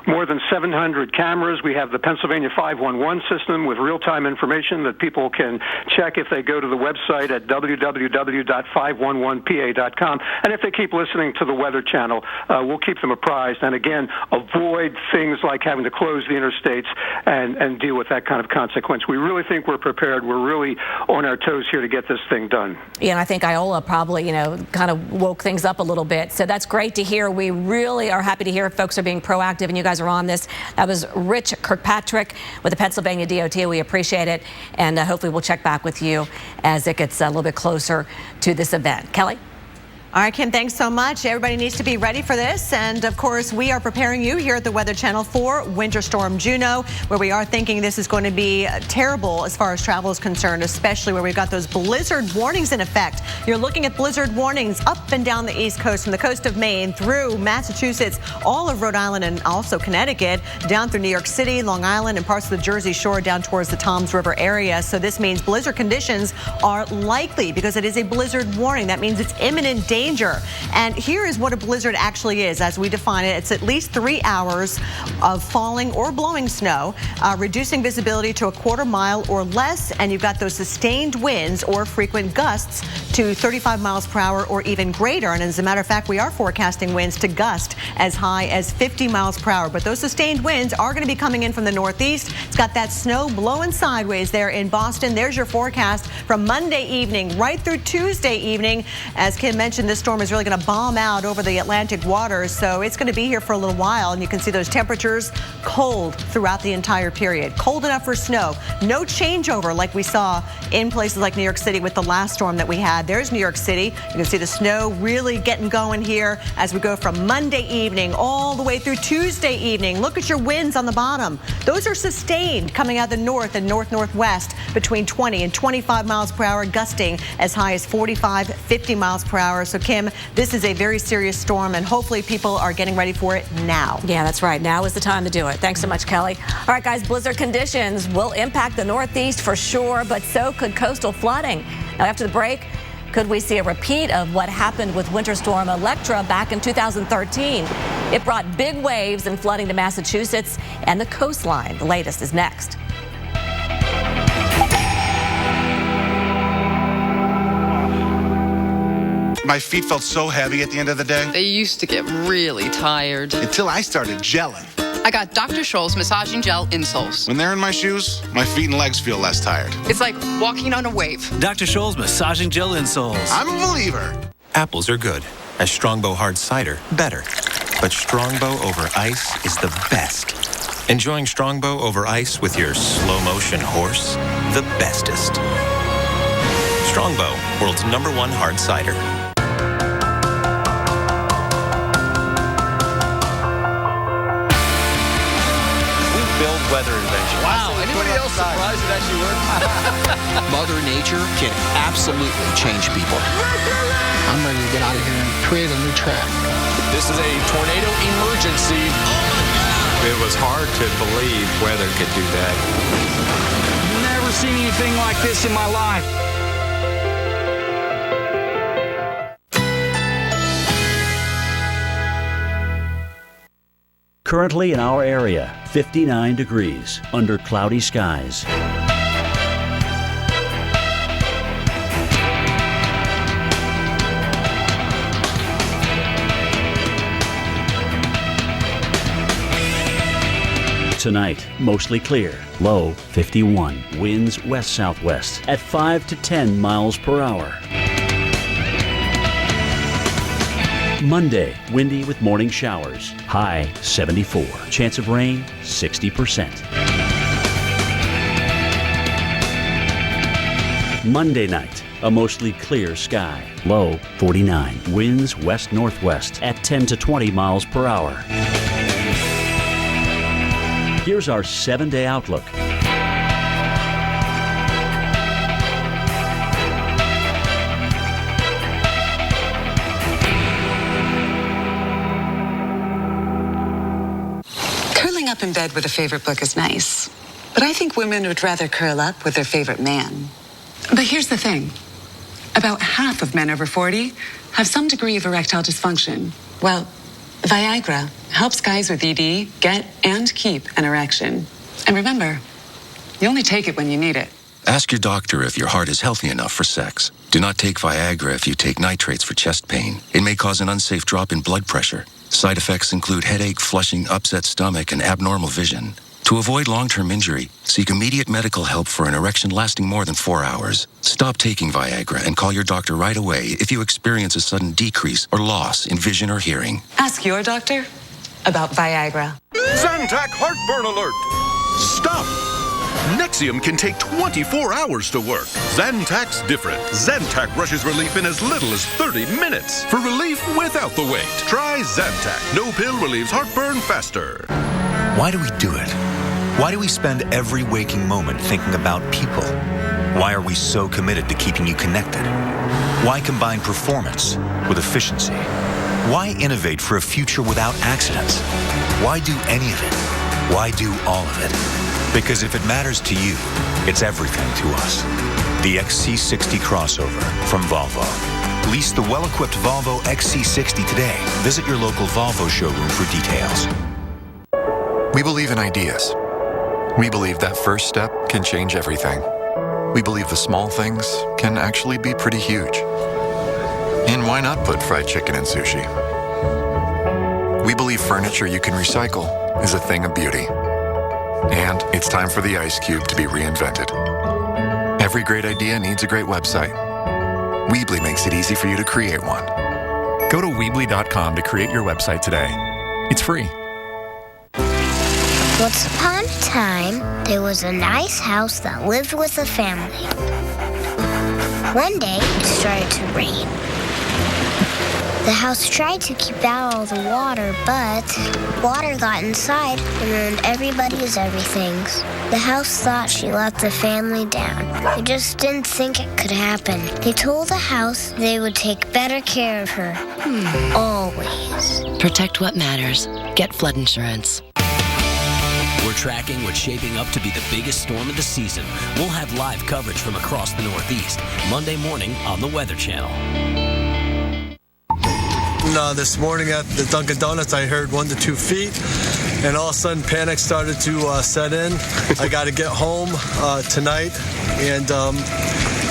more than 700 cameras. We have the Pennsylvania 511 system with real-time information that people can check if they go to the website at www.511pa.com. And if they keep listening to the Weather Channel, we'll keep them apprised. And again, avoid things like having to close the interstates and deal with that kind of consequence. We really think we're prepared. We're really on our toes here to get this thing done. Yeah, and I think Iola probably, kind of woke things up a little bit. So that's great to hear. We really are happy to hear folks are being proactive and you guys are on this. That was Rich Kirkpatrick with the Pennsylvania DOT. We appreciate it. And hopefully we'll check back with you as it gets a little bit closer to this event. Kelly? All right, Kim, thanks so much. Everybody needs to be ready for this. And of course, we are preparing you here at the Weather Channel for Winter Storm Juno, where we are thinking this is going to be terrible as far as travel is concerned, especially where we've got those blizzard warnings in effect. You're looking at blizzard warnings up and down the East Coast, from the coast of Maine through Massachusetts, all of Rhode Island and also Connecticut, down through New York City, Long Island, and parts of the Jersey Shore down towards the Toms River area. So this means blizzard conditions are likely because it is a blizzard warning. That means it's imminent danger. And here is what a blizzard actually is as we define it. It's at least 3 hours of falling or blowing snow, reducing visibility to a quarter mile or less, and you've got those sustained winds or frequent gusts to 35 miles per hour or even greater. And as a matter of fact, we are forecasting winds to gust as high as 50 miles per hour. But those sustained winds are going to be coming in from the northeast. It's got that snow blowing sideways there in Boston. There's your forecast from Monday evening right through Tuesday evening. As Kim mentioned, this storm is really going to bomb out over the Atlantic waters, so it's going to be here for a little while, and you can see those temperatures cold throughout the entire period. Cold enough for snow. No changeover like we saw in places like New York City with the last storm that we had. There's New York City. You can see the snow really getting going here as we go from Monday evening all the way through Tuesday evening. Look at your winds on the bottom. Those are sustained coming out of the north and north-northwest between 20 and 25 miles per hour, gusting as high as 45, 50 miles per hour. So Kim, this is a very serious storm, and hopefully people are getting ready for it now. Yeah, that's right. Now is the time to do it. Thanks so much, Kelly. All right, guys, blizzard conditions will impact the Northeast for sure, but so could coastal flooding. Now, after the break, could we see a repeat of what happened with Winter Storm Electra back in 2013? It brought big waves and flooding to Massachusetts and the coastline. The latest is next. My feet felt so heavy at the end of the day. They used to get really tired. Until I started gelling. I got Dr. Scholl's massaging gel insoles. When they're in my shoes, my feet and legs feel less tired. It's like walking on a wave. Dr. Scholl's massaging gel insoles. I'm a believer. Apples are good. A Strongbow hard cider, better. But Strongbow over ice is the best. Enjoying Strongbow over ice with your slow motion horse, the bestest. Strongbow, world's #1 hard cider. Build weather invention. Wow, anybody else surprised it actually worked? Mother Nature can absolutely change people. I'm ready to get out of here and create a new track. This is a tornado emergency. It was hard to believe weather could do that. Never seen anything like this in my life. Currently in our area, 59 degrees under cloudy skies. Tonight, mostly clear, low 51. Winds west-southwest at 5 to 10 miles per hour. Monday, windy with morning showers. High 74. Chance of rain 60%. Monday night, a mostly clear sky. Low 49. Winds west-northwest at 10 to 20 miles per hour. Here's our 7-day outlook. Curling up in bed with a favorite book is nice, but I think women would rather curl up with their favorite man. But here's the thing. About half of men over 40 have some degree of erectile dysfunction. Well, Viagra helps guys with ED get and keep an erection. And remember, you only take it when you need it. Ask your doctor if your heart is healthy enough for sex. Do not take Viagra if you take nitrates for chest pain. It may cause an unsafe drop in blood pressure. Side effects include headache, flushing, upset stomach, and abnormal vision. To avoid long-term injury, seek immediate medical help for an erection lasting more than 4 hours. Stop taking Viagra and call your doctor right away if you experience a sudden decrease or loss in vision or hearing. Ask your doctor about Viagra. Zantac heartburn alert! Stop! Nexium can take 24 hours to work. Zantac's different. Zantac rushes relief in as little as 30 minutes. For relief without the wait, try Zantac. No pill relieves heartburn faster. Why do we do it? Why do we spend every waking moment thinking about people? Why are we so committed to keeping you connected? Why combine performance with efficiency? Why innovate for a future without accidents? Why do any of it? Why do all of it? Because if it matters to you, it's everything to us. The XC60 crossover from Volvo. Lease the well-equipped Volvo XC60 today. Visit your local Volvo showroom for details. We believe in ideas. We believe that first step can change everything. We believe the small things can actually be pretty huge. And why not put fried chicken in sushi? We believe furniture you can recycle is a thing of beauty. And it's time for the Ice Cube to be reinvented. Every great idea needs a great website. Weebly makes it easy for you to create one. Go to Weebly.com to create your website today. It's free. Once upon a time, there was a nice house that lived with a family. One day, it started to rain. The house tried to keep out all the water, but water got inside and ruined everybody's everythings. The house thought she let the family down. They just didn't think it could happen. They told the house they would take better care of her. Always. Protect what matters. Get flood insurance. We're tracking what's shaping up to be the biggest storm of the season. We'll have live coverage from across the Northeast Monday morning on the Weather Channel. This morning at the Dunkin' Donuts, I heard 1 to 2 feet, and all of a sudden panic started to set in. I got to get home tonight, and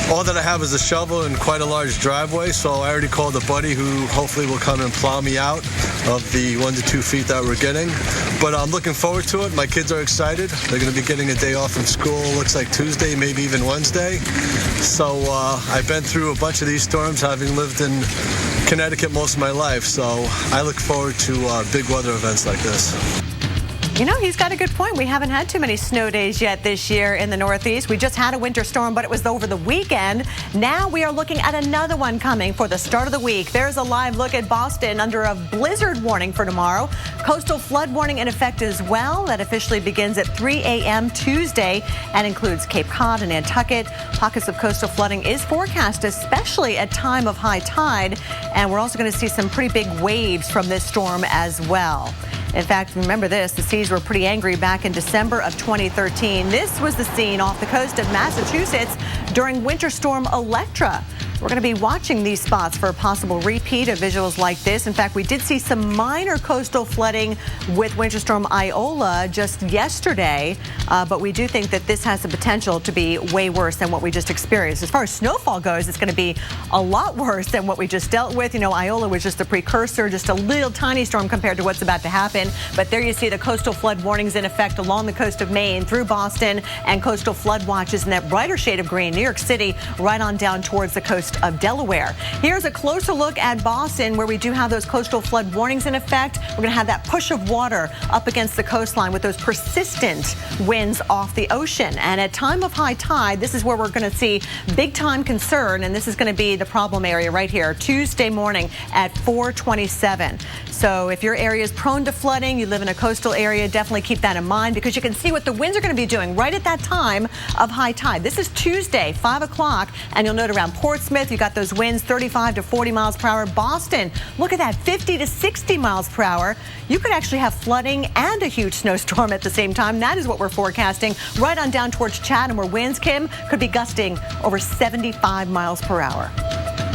all that I have is a shovel and quite a large driveway, so I already called a buddy who hopefully will come and plow me out of the 1 to 2 feet that we're getting. But I'm looking forward to it. My kids are excited. They're going to be getting a day off from school, looks like Tuesday, maybe even Wednesday. So I've been through a bunch of these storms, having lived in Connecticut most of my life, so I look forward to big weather events like this. You know, he's got a good point. We haven't had too many snow days yet this year in the Northeast. We just had a winter storm, but it was over the weekend. Now we are looking at another one coming for the start of the week. There's a live look at Boston under a blizzard warning for tomorrow. Coastal flood warning in effect as well. That officially begins at 3 a.m. Tuesday and includes Cape Cod and Nantucket. Pockets of coastal flooding is forecast, especially at time of high tide. And we're also going to see some pretty big waves from this storm as well. In fact, remember this, the seas were pretty angry back in December of 2013. This was the scene off the coast of Massachusetts during Winter Storm Electra. We're going to be watching these spots for a possible repeat of visuals like this. In fact, we did see some minor coastal flooding with Winter Storm Iola just yesterday, but we do think that this has the potential to be way worse than what we just experienced. As far as snowfall goes, it's going to be a lot worse than what we just dealt with. You know, Iola was just the precursor, just a little tiny storm compared to what's about to happen. But there you see the coastal flood warnings in effect along the coast of Maine through Boston, and coastal flood watches in that brighter shade of green, New York City, right on down towards the coast of Delaware. Here's a closer look at Boston, where we do have those coastal flood warnings in effect. We're going to have that push of water up against the coastline with those persistent winds off the ocean. And at time of high tide, this is where we're going to see big time concern, and this is going to be the problem area right here, Tuesday morning at 4:27. So if your area is prone to flooding, you live in a coastal area, definitely keep that in mind, because you can see what the winds are going to be doing right at that time of high tide. This is Tuesday, 5 o'clock, and you'll note around Portsmouth, you've got those winds 35 to 40 miles per hour. Boston, look at that, 50 to 60 miles per hour. You could actually have flooding and a huge snowstorm at the same time. That is what we're forecasting right on down towards Chatham, where winds, Kim, could be gusting over 75 miles per hour.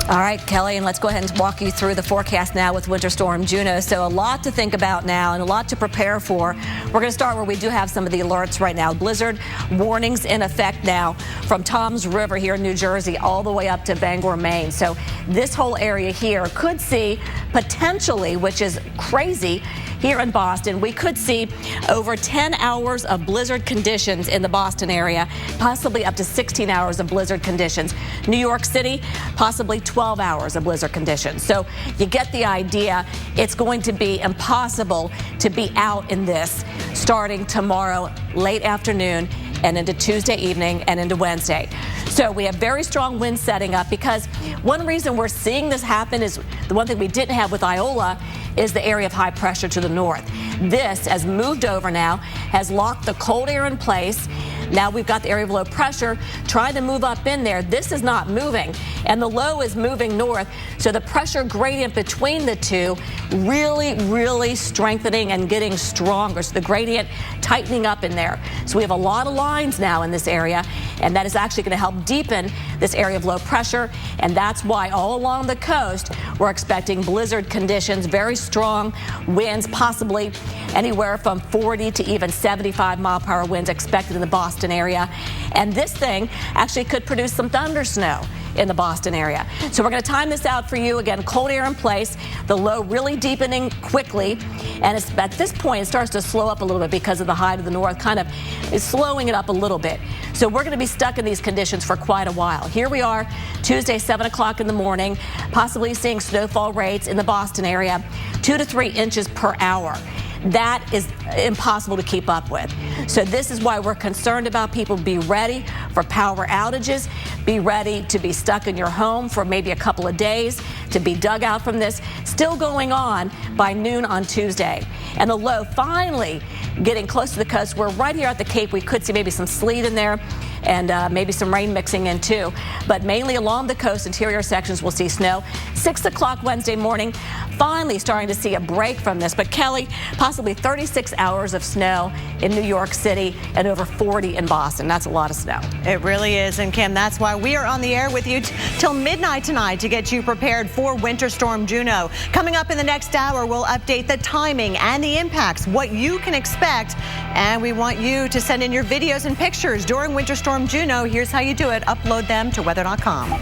All right, Kelly, and let's go ahead and walk you through the forecast now with Winter Storm Juno. So a lot to think about now and a lot to prepare for. We're going to start where we do have some of the alerts right now. Blizzard warnings in effect now from Toms River here in New Jersey all the way up to Bangor, Maine. So this whole area here could see potentially, which is crazy, here in Boston, we could see over 10 hours of blizzard conditions in the Boston area, possibly up to 16 hours of blizzard conditions. New York City, possibly 12 hours of blizzard conditions. So you get the idea. It's going to be impossible to be out in this starting tomorrow late afternoon and into Tuesday evening and into Wednesday. So we have very strong winds setting up, because one reason we're seeing this happen is the one thing we didn't have with Iola is the area of high pressure to the north. This has moved over now, has locked the cold air in place. Now we've got the area of low pressure trying to move up in there. This is not moving, and the low is moving north. So the pressure gradient between the two really, really strengthening and getting stronger. So the gradient tightening up in there. So we have a lot of lines now in this area, and that is actually going to help deepen this area of low pressure. And that's why all along the coast, we're expecting blizzard conditions, very strong winds, possibly anywhere from 40 to even 75 mile per hour winds expected in the Boston area. And this thing actually could produce some thunder snow in the Boston area. So we're going to time this out for you. Again, cold air in place, the low really deepening quickly. And it's, at this point, it starts to slow up a little bit because of the high to the north, kind of is slowing it up a little bit. So we're going to be stuck in these conditions for quite a while. Here we are, Tuesday, 7 o'clock in the morning, possibly seeing snowfall rates in the Boston area, 2 to 3 inches per hour. that is impossible to keep up with. So this is why we're concerned about people. Be ready for power outages. Be ready to be stuck in your home for maybe a couple of days, to be dug out from this. Still going on by noon on Tuesday. And the low finally getting close to the coast. We're right here at the Cape. We could see maybe some sleet in there and maybe some rain mixing in too. But mainly along the coast, interior sections, we'll see snow. 6 o'clock Wednesday morning, finally starting to see a break from this. But Kelly, possibly 36 hours of snow in New York City and over 40 in Boston. That's a lot of snow. It really is. And Kim, that's why we are on the air with you till midnight tonight to get you prepared for Winter Storm Juno. Coming up in the next hour, we'll update the timing and the impacts, what you can expect. And we want you to send in your videos and pictures during Winter Storm Juno. Here's how you do it. Upload them to weather.com.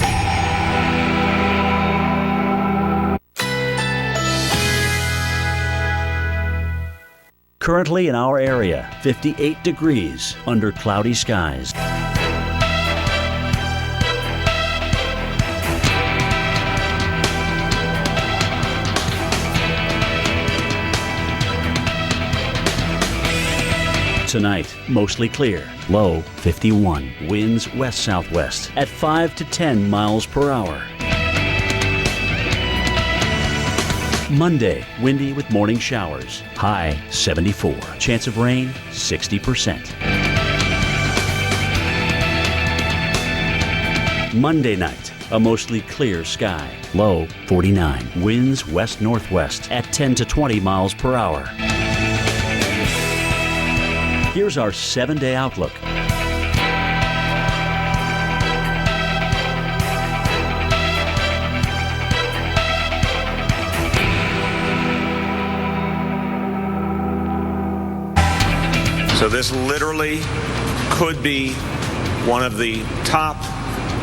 Currently in our area, 58 degrees under cloudy skies. Tonight, mostly clear, low 51, winds west-southwest at 5 to 10 miles per hour. Monday, windy with morning showers, high 74, chance of rain 60%. Monday night, a mostly clear sky, low 49, winds west-northwest at 10 to 20 miles per hour. Here's our 7-day outlook. So this literally could be one of the top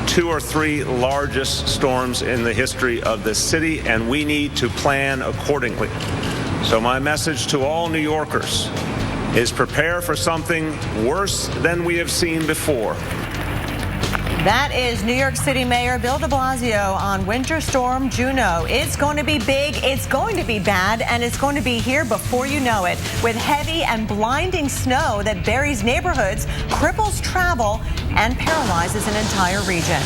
2 or 3 largest storms in the history of this city, and we need to plan accordingly. So my message to all New Yorkers is prepare for something worse than we have seen before. That is New York City Mayor Bill de Blasio on Winter Storm Juno. It's going to be big, it's going to be bad, and it's going to be here before you know it, with heavy and blinding snow that buries neighborhoods, cripples travel, and paralyzes an entire region.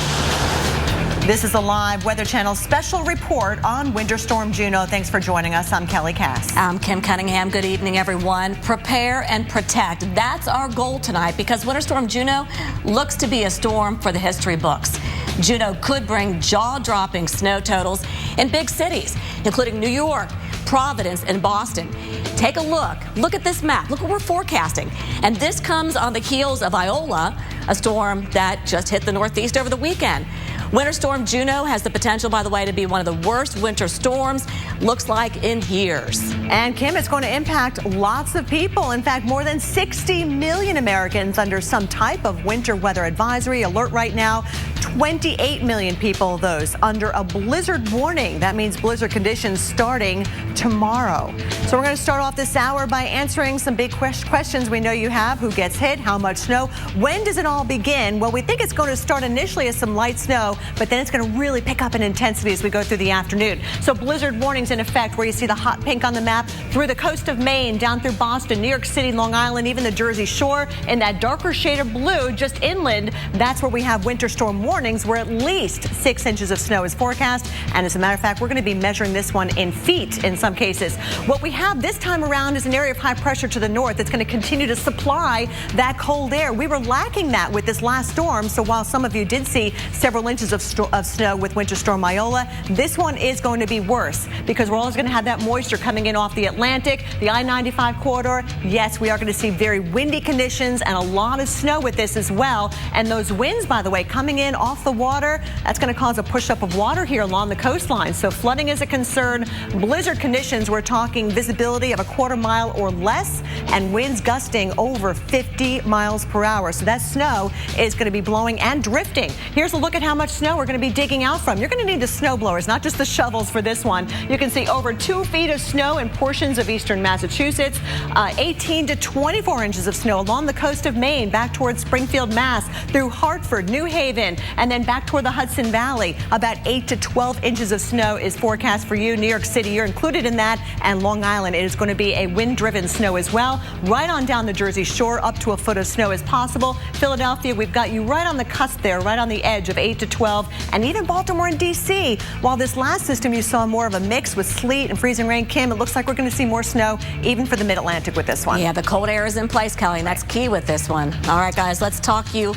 This is a live Weather Channel special report on Winter Storm Juno. Thanks for joining us. I'm Kelly Cass. I'm Kim Cunningham. Good evening, everyone. Prepare and protect. That's our goal tonight, because Winter Storm Juno looks to be a storm for the history books. Juno could bring jaw-dropping snow totals in big cities, including New York, Providence, and Boston. Take a look. Look at this map. Look what we're forecasting. And this comes on the heels of Iola, a storm that just hit the Northeast over the weekend. Winter Storm Juno has the potential, by the way, to be one of the worst winter storms, looks like, in years. And Kim, it's going to impact lots of people. In fact, more than 60 million Americans under some type of winter weather advisory alert right now. 28 million people, those under a blizzard warning. That means blizzard conditions starting tomorrow. So we're going to start off this hour by answering some big questions we know you have. Who gets hit? How much snow? When does it all begin? Well, we think it's going to start initially as some light snow, but then it's going to really pick up in intensity as we go through the afternoon. So blizzard warnings in effect, where you see the hot pink on the map, through the coast of Maine, down through Boston, New York City, Long Island, even the Jersey Shore. In that darker shade of blue, just inland, that's where we have winter storm warnings, where at least 6 inches of snow is forecast. And as a matter of fact, we're going to be measuring this one in feet in some cases. What we have this time around is an area of high pressure to the north that's going to continue to supply that cold air. We were lacking that with this last storm. So while some of you did see several inches of snow with Winter Storm Iola, this one is going to be worse, because we're always going to have that moisture coming in off the Atlantic, the I-95 corridor. Yes, we are going to see very windy conditions and a lot of snow with this as well. And those winds, by the way, coming in off the water, that's going to cause a push up of water here along the coastline. So flooding is a concern. Blizzard conditions, we're talking visibility of a quarter mile or less, and winds gusting over 50 miles per hour. So that snow is going to be blowing and drifting. Here's a look at how much snow we're going to be digging out from. You're going to need the snow blowers, not just the shovels for this one. You can see over 2 feet of snow in portions of eastern Massachusetts, 18 to 24 inches of snow along the coast of Maine, back towards Springfield, Mass, through Hartford, New Haven, and then back toward the Hudson Valley. About 8 to 12 inches of snow is forecast for you. New York City, you're included in that, and Long Island, it is going to be a wind-driven snow as well. Right on down the Jersey Shore, up to a foot of snow is possible. Philadelphia, we've got you right on the cusp there, right on the edge of 8 to 12, and even Baltimore and D.C. While this last system you saw more of a mix with sleet and freezing rain, Kim, it looks like we're going to see more snow even for the mid-Atlantic with this one. Yeah, the cold air is in place, Kelly, and that's key with this one. All right, guys, let's walk you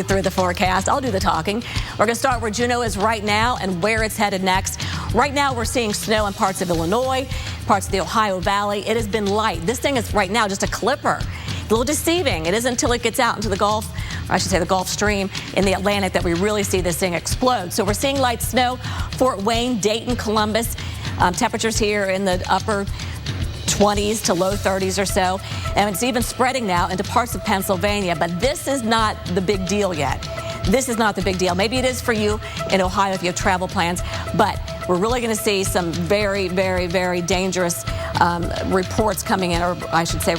through the forecast. I'll do the talking. We're going to start where Juneau is right now and where it's headed next. Right now, we're seeing snow in parts of Illinois, parts of the Ohio Valley. It has been light. This thing is right now just a clipper. A little deceiving. It isn't until it gets out into the Gulf, or I should say the Gulf Stream in the Atlantic, that we really see this thing explode. So we're seeing light snow. Fort Wayne, Dayton, Columbus. Temperatures here in the upper 20s to low 30s or so. And it's even spreading now into parts of Pennsylvania. But this is not the big deal yet. This is not the big deal. Maybe it is for you in Ohio if you have travel plans. But we're really going to see some very, very, very dangerous reports coming in, or I should say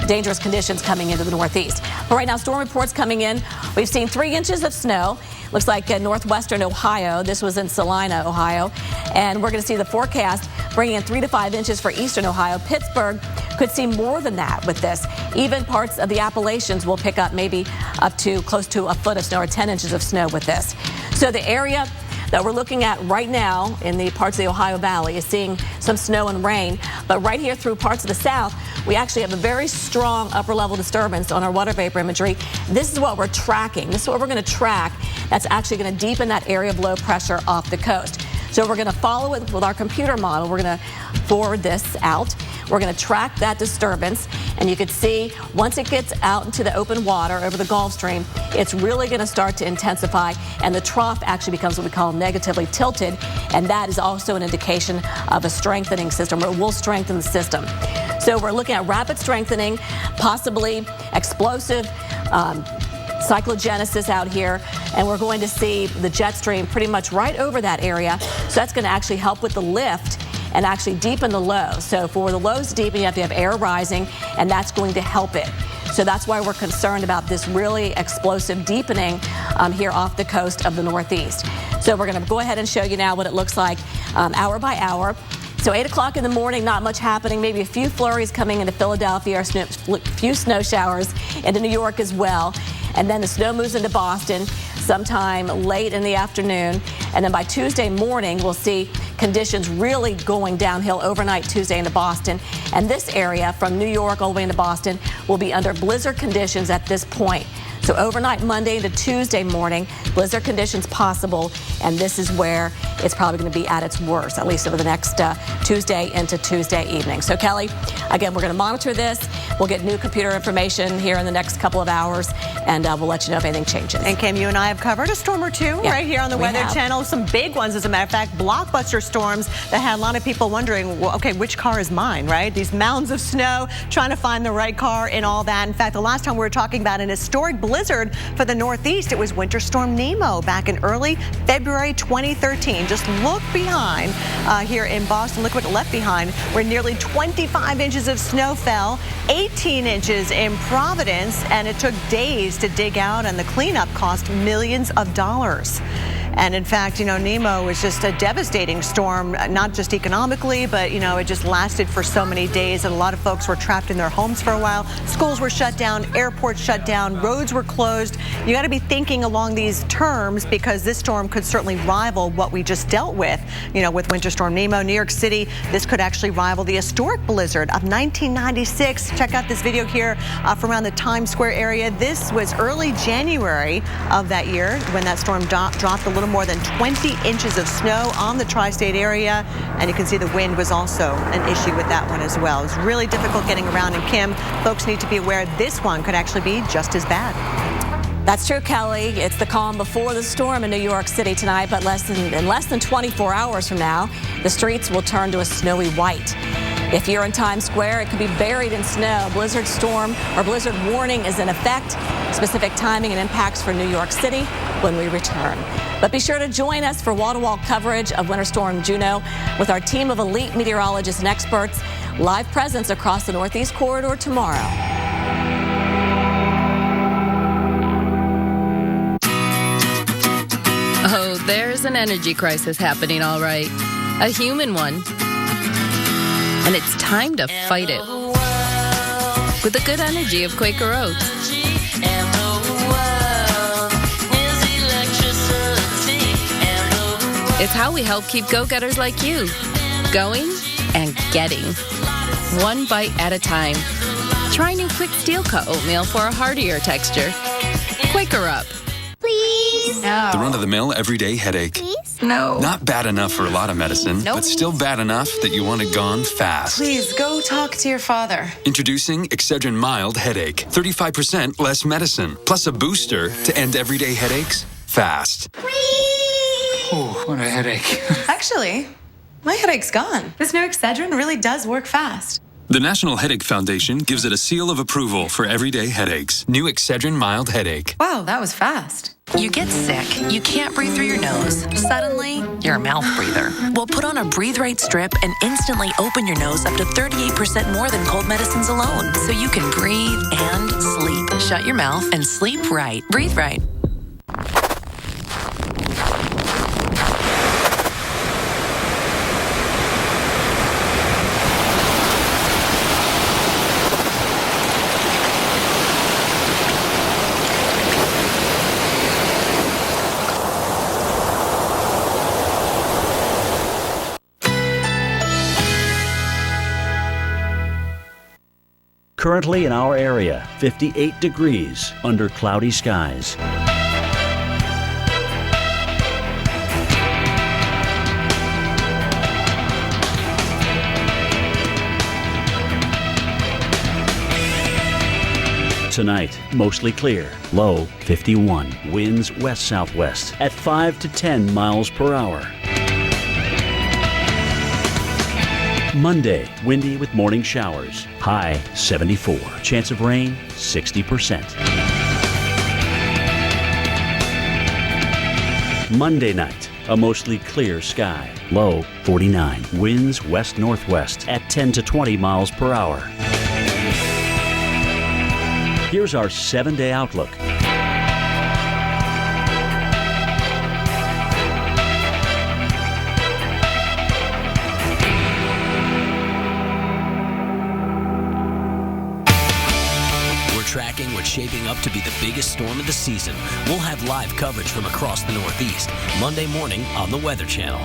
dangerous conditions coming into the Northeast. But right now, storm reports coming in. We've seen 3 inches of snow. Looks like northwestern Ohio. This was in Salina, Ohio. And we're going to see the forecast bringing in 3 to 5 inches for eastern Ohio. Pittsburgh could see more than that with this. Even parts of the Appalachians will pick up maybe up to close to a foot of snow or 10 inches of snow with this. So the area that we're looking at right now in the parts of the Ohio Valley is seeing some snow and rain. But right here through parts of the south, we actually have a very strong upper level disturbance on our water vapor imagery. This is what we're tracking. This is what we're going to track. That's actually going to deepen that area of low pressure off the coast. So we're going to follow it with our computer model. We're going to forward this out. We're going to track that disturbance, and you can see once it gets out into the open water over the Gulf Stream, it's really going to start to intensify, and the trough actually becomes what we call negatively tilted, and that is also an indication of a strengthening system, or it will strengthen the system. So we're looking at rapid strengthening, possibly explosive cyclogenesis out here, and we're going to see the jet stream pretty much right over that area. So that's going to actually help with the lift and actually deepen the low. So for the lows to deepen, you have to have air rising, and that's going to help it. So that's why we're concerned about this really explosive deepening here off the coast of the Northeast. So we're going to go ahead and show you now what it looks like hour by hour. So 8 o'clock in the morning, not much happening. Maybe a few flurries coming into Philadelphia, or a few snow showers into New York as well. And then the snow moves into Boston sometime late in the afternoon. And then by Tuesday morning, we'll see conditions really going downhill overnight Tuesday into Boston. And this area from New York all the way into Boston will be under blizzard conditions at this point. So overnight Monday into Tuesday morning, blizzard conditions possible, and this is where it's probably going to be at its worst, at least over the next Tuesday into Tuesday evening. So Kelly, again, we're going to monitor this. We'll get new computer information here in the next couple of hours, and we'll let you know if anything changes. And Kim, you and I have covered a storm or two right here on the Weather Channel. Some big ones, as a matter of fact, blockbuster storms that had a lot of people wondering, well, okay, which car is mine, right? These mounds of snow, trying to find the right car and all that. In fact, the last time we were talking about an historic blizzard for the Northeast, it was Winter Storm Nemo back in early February 2013. Just look behind here in Boston. Look what it left behind, where nearly 25 inches of snow fell, 18 inches in Providence, and it took days to dig out, and the cleanup cost millions of dollars. And in fact, Nemo was just a devastating storm, not just economically, but, it just lasted for so many days, and a lot of folks were trapped in their homes for a while. Schools were shut down, airports shut down, roads were closed. You got to be thinking along these terms, because this storm could certainly rival what we just dealt with, with Winter Storm Nemo. New York City, this could actually rival the historic blizzard of 1996. Check out this video here from around the Times Square area. This was early January of that year when that storm dropped a little more than 20 inches of snow on the tri-state area, and you can see the wind was also an issue with that one as well. It was really difficult getting around, and Kim, folks need to be aware this one could actually be just as bad. That's true, Kelly. It's the calm before the storm in New York City tonight, but in less than 24 hours from now, the streets will turn to a snowy white. If you're in Times Square, it could be buried in snow. Blizzard storm or blizzard warning is in effect. Specific timing and impacts for New York City when we return. But be sure to join us for wall-to-wall coverage of Winter Storm Juno with our team of elite meteorologists and experts. Live presence across the Northeast Corridor tomorrow. Oh, there's an energy crisis happening, all right. A human one. And it's time to fight it. With the good energy of Quaker Oats. It's how we help keep go-getters like you going and getting. One bite at a time. Try new Quick Steel Cut oatmeal for a heartier texture. Quaker Up. Please. No. The run-of-the-mill everyday headache. Please? No. Not bad enough for a lot of medicine, but still bad enough that you want it gone fast. Please, go talk to your father. Introducing Excedrin Mild Headache. 35% less medicine, plus a booster to end everyday headaches fast. Oh, what a headache. Actually, my headache's gone. This new Excedrin really does work fast. The National Headache Foundation gives it a seal of approval for everyday headaches. New Excedrin Mild Headache. Wow, that was fast. You get sick, you can't breathe through your nose. Suddenly, you're a mouth breather. Well, put on a Breathe Right strip and instantly open your nose up to 38% more than cold medicines alone. So you can breathe and sleep. Shut your mouth and sleep right. Breathe Right. Currently in our area, 58 degrees under cloudy skies. Tonight, mostly clear, low 51, winds west-southwest at 5 to 10 miles per hour. Monday, windy with morning showers. High 74. Chance of rain 60%. Monday night, a mostly clear sky. Low 49. Winds west-northwest at 10 to 20 miles per hour. Here's our 7-day outlook. Tracking what's shaping up to be the biggest storm of the season. We'll have live coverage from across the Northeast Monday morning on the Weather Channel.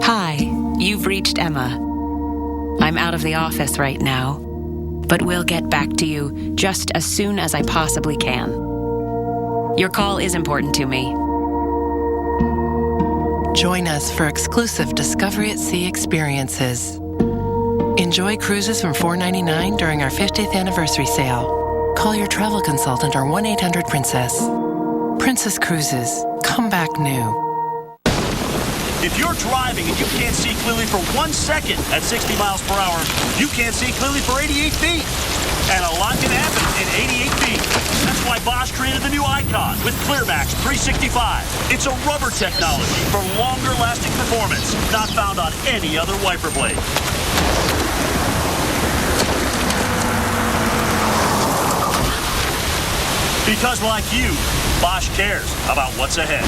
Hi, you've reached Emma. I'm out of the office right now, but we'll get back to you just as soon as I possibly can. Your call is important to me. Join us for exclusive Discovery at Sea experiences. Enjoy cruises from $4.99 during our 50th anniversary sale. Call your travel consultant or 1-800-PRINCESS. Princess Cruises. Come back new. If you're driving and you can't see clearly for 1 second at 60 miles per hour, you can't see clearly for 88 feet. And a lot can happen in 88 feet. That's why Bosch created the new Icon with ClearMax 365. It's a rubber technology for longer lasting performance, not found on any other wiper blade. Because like you, Bosch cares about what's ahead.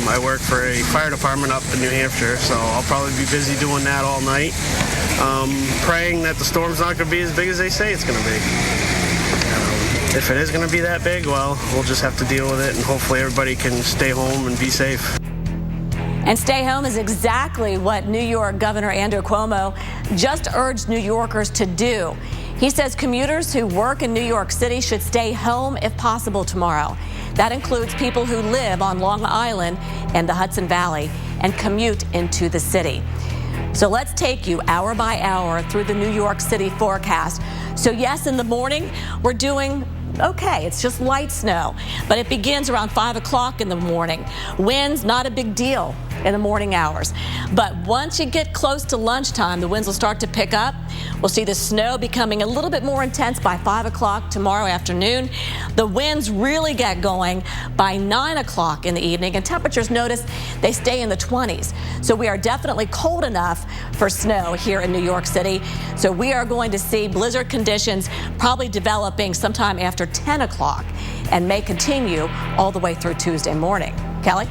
I work for a fire department up in New Hampshire, so I'll probably be busy doing that all night. Praying that the storm's not going to be as big as they say it's going to be. If it is going to be that big, well, we'll just have to deal with it, and hopefully everybody can stay home and be safe. And stay home is exactly what New York Governor Andrew Cuomo just urged New Yorkers to do. He says commuters who work in New York City should stay home if possible tomorrow. That includes people who live on Long Island and the Hudson Valley and commute into the city. So let's take you hour by hour through the New York City forecast. So yes, in the morning, we're doing okay. It's just light snow, but it begins around 5 o'clock in the morning. Winds, not a big deal in the morning hours. But once you get close to lunchtime, the winds will start to pick up. We'll see the snow becoming a little bit more intense by 5 o'clock tomorrow afternoon. The winds really get going by 9 o'clock in the evening, and temperatures, notice, they stay in the 20s. So we are definitely cold enough for snow here in New York City. So we are going to see blizzard conditions probably developing sometime after 10 o'clock and may continue all the way through Tuesday morning. Kelly?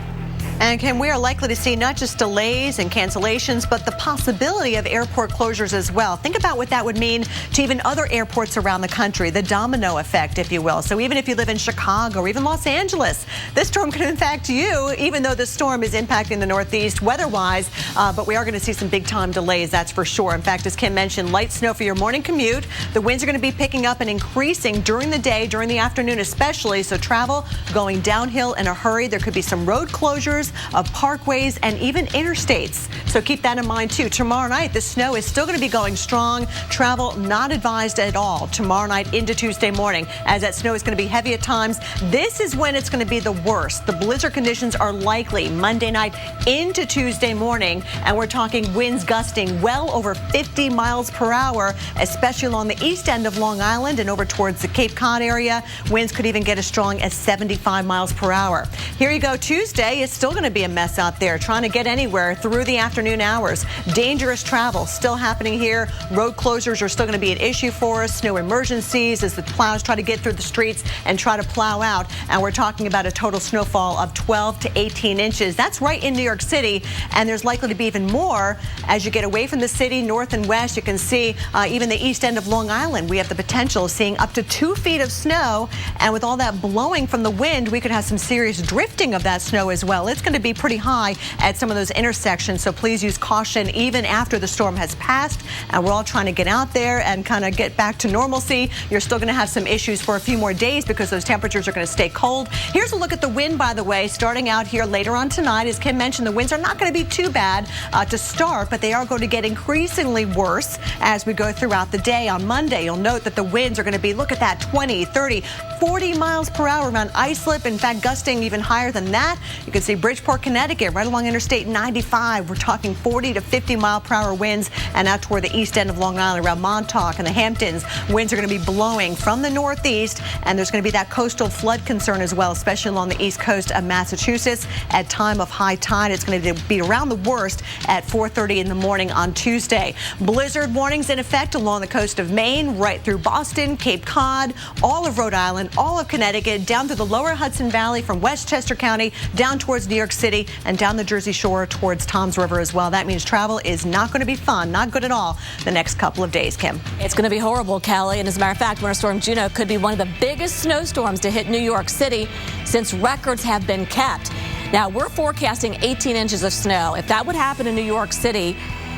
And Kim, we are likely to see not just delays and cancellations, but the possibility of airport closures as well. Think about what that would mean to even other airports around the country, the domino effect, if you will. So even if you live in Chicago or even Los Angeles, this storm could impact you, even though the storm is impacting the Northeast weather-wise. But we are going to see some big-time delays, that's for sure. In fact, as Kim mentioned, light snow for your morning commute. The winds are going to be picking up and increasing during the day, during the afternoon especially. So travel going downhill in a hurry. There could be some road closures of parkways and even interstates. So keep that in mind too. Tomorrow night, the snow is still going to be going strong. Travel not advised at all tomorrow night into Tuesday morning, as that snow is going to be heavy at times. This is when it's going to be the worst. The blizzard conditions are likely Monday night into Tuesday morning, and we're talking winds gusting well over 50 miles per hour, especially along the east end of Long Island and over towards the Cape Cod area. Winds could even get as strong as 75 miles per hour. Here you go. Tuesday is still going to be a mess out there trying to get anywhere through the afternoon hours. Dangerous travel still happening here. Road closures are still going to be an issue for us. Snow emergencies as the plows try to get through the streets and try to plow out. And we're talking about a total snowfall of 12 to 18 inches. That's right in New York City. And there's likely to be even more as you get away from the city, north and west. You can see even the east end of Long Island. We have the potential of seeing up to 2 feet of snow. And with all that blowing from the wind, we could have some serious drifting of that snow as well. It's going to be pretty high at some of those intersections, so please use caution even after the storm has passed. And we're all trying to get out there and kind of get back to normalcy. You're still going to have some issues for a few more days because those temperatures are going to stay cold. Here's a look at the wind, by the way, starting out here later on tonight. As Kim mentioned, the winds are not going to be too bad to start, but they are going to get increasingly worse as we go throughout the day. On Monday, you'll note that the winds are going to be, look at that, 20, 30, 40 miles per hour around Islip. In fact, gusting even higher than that. You can see Bridgeport, Connecticut, right along Interstate 95. We're talking 40 to 50 mile per hour winds, and out toward the east end of Long Island around Montauk and the Hamptons. Winds are going to be blowing from the northeast, and there's going to be that coastal flood concern as well, especially along the east coast of Massachusetts. At time of high tide, it's going to be around the worst at 4:30 in the morning on Tuesday. Blizzard warnings in effect along the coast of Maine, right through Boston, Cape Cod, all of Rhode Island, all of Connecticut, down through the lower Hudson Valley from Westchester County down towards New York City and down the Jersey Shore towards Toms River as well. That means travel is not going to be fun, not good at all the next couple of days, Kim. It's going to be horrible, Kelly. And as a matter of fact, Winter Storm Juno could be one of the biggest snowstorms to hit New York City since records have been kept. Now, we're forecasting 18 inches of snow. If that would happen in New York City,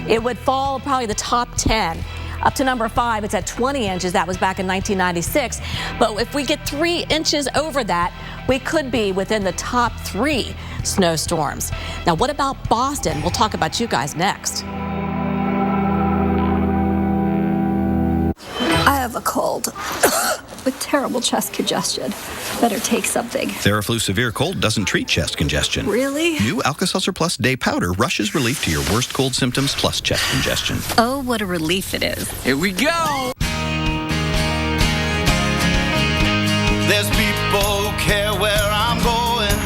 it would fall probably the top 10. Up to number 5, it's at 20 inches. That was back in 1996. But if we get 3 inches over that, we could be within the top 3 snowstorms. Now, what about Boston? We'll talk about you guys next. I have a cold with terrible chest congestion. Better take something. Theraflu Severe Cold doesn't treat chest congestion. Really? New Alka-Seltzer Plus Day Powder rushes relief to your worst cold symptoms plus chest congestion. Oh, what a relief it is. Here we go! There's people who care where I'm going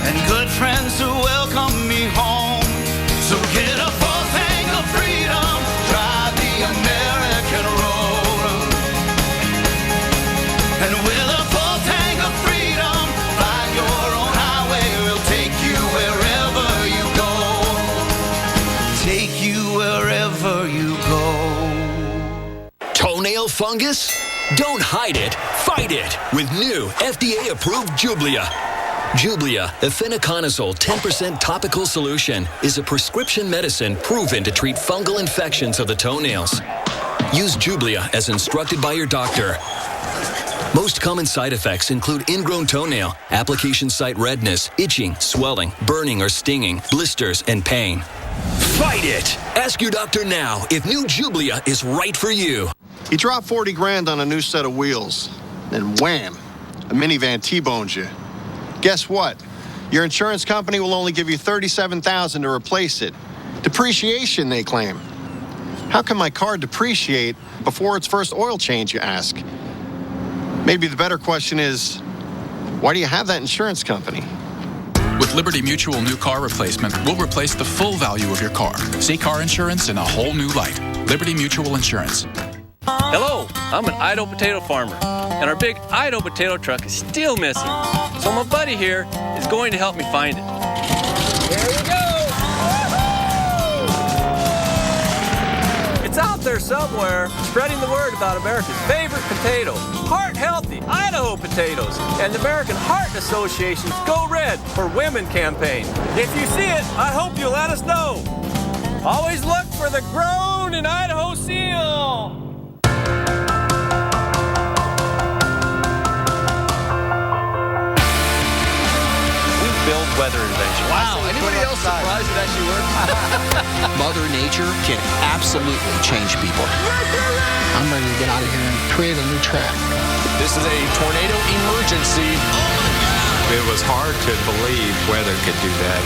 and good friends who welcome me home. So get a full tank of freedom, drive the American road. And with a full tank of freedom, find your own highway. We'll take you wherever you go. Take you wherever you go. Toenail fungus? Don't hide it, fight it with new FDA-approved Jublia. Jublia, efinaconazole 10% topical solution, is a prescription medicine proven to treat fungal infections of the toenails. Use Jublia as instructed by your doctor. Most common side effects include ingrown toenail, application site redness, itching, swelling, burning or stinging, blisters, and pain. Fight it! Ask your doctor now if new Jublia is right for you. He dropped 40 grand on a new set of wheels. Then wham, a minivan T-bones you. Guess what? Your insurance company will only give you $37,000 to replace it. Depreciation, they claim. How can my car depreciate before its first oil change, you ask? Maybe the better question is, why do you have that insurance company? With Liberty Mutual New Car Replacement, we'll replace the full value of your car. See car insurance in a whole new light. Liberty Mutual Insurance. Hello, I'm an Idaho potato farmer, and our big Idaho potato truck is still missing. So my buddy here is going to help me find it. Here we go! It's out there somewhere, spreading the word about America's favorite potato, heart-healthy Idaho potatoes, and the American Heart Association's Go Red for Women campaign. If you see it, I hope you'll let us know. Always look for the Grown in Idaho seal. Build weather invention. Wow, anybody else surprised it actually worked? Mother Nature can absolutely change people. I'm ready to get out of here and create a new track. This is a tornado emergency. It was hard to believe weather could do that.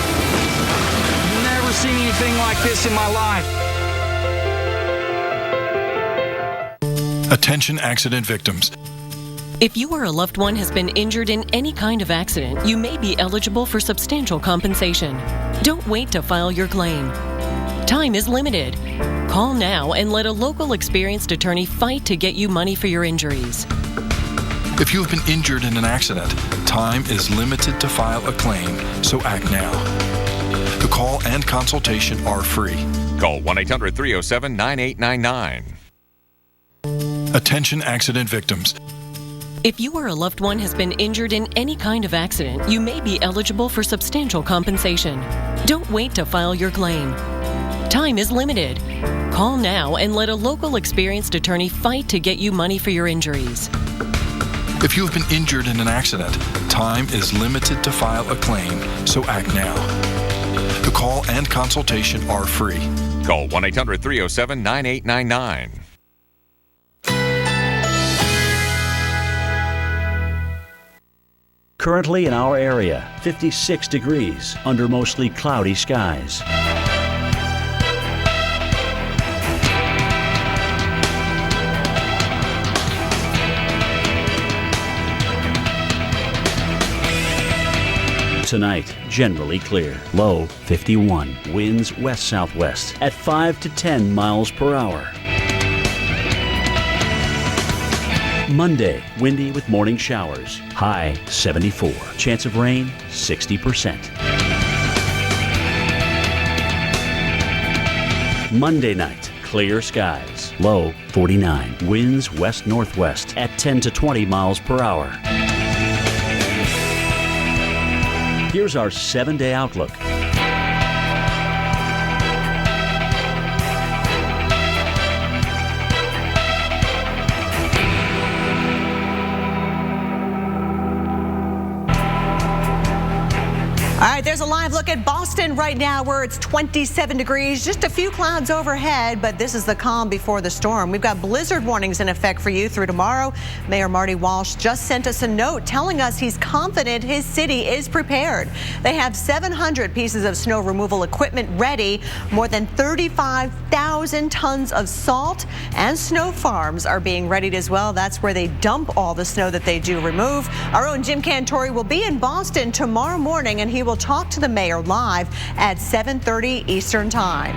Never seen anything like this in my life. Attention accident victims. If you or a loved one has been injured in any kind of accident, you may be eligible for substantial compensation. Don't wait to file your claim. Time is limited. Call now and let a local experienced attorney fight to get you money for your injuries. If you have been injured in an accident, time is limited to file a claim, so act now. The call and consultation are free. Call 1-800-307-9899. Attention accident victims. If you or a loved one has been injured in any kind of accident, you may be eligible for substantial compensation. Don't wait to file your claim. Time is limited. Call now and let a local experienced attorney fight to get you money for your injuries. If you have been injured in an accident, time is limited to file a claim, so act now. The call and consultation are free. Call 1-800-307-9899. Currently in our area, 56 degrees under mostly cloudy skies. Tonight, generally clear. Low 51. Winds west-southwest at 5 to 10 miles per hour. Monday, windy with morning showers. High 74. Chance of rain 60%. Monday night, clear skies. Low 49. Winds west-northwest at 10 to 20 miles per hour. Here's our 7-day outlook. All right, there's a live look at Boston right now where it's 27 degrees, just a few clouds overhead, but this is the calm before the storm. We've got blizzard warnings in effect for you through tomorrow. Mayor Marty Walsh just sent us a note telling us he's confident his city is prepared. They have 700 pieces of snow removal equipment ready. More than 35,000 tons of salt and snow farms are being readied as well. That's where they dump all the snow that they do remove. Our own Jim Cantori will be in Boston tomorrow morning, and he will talk to the mayor live at 7:30 Eastern Time.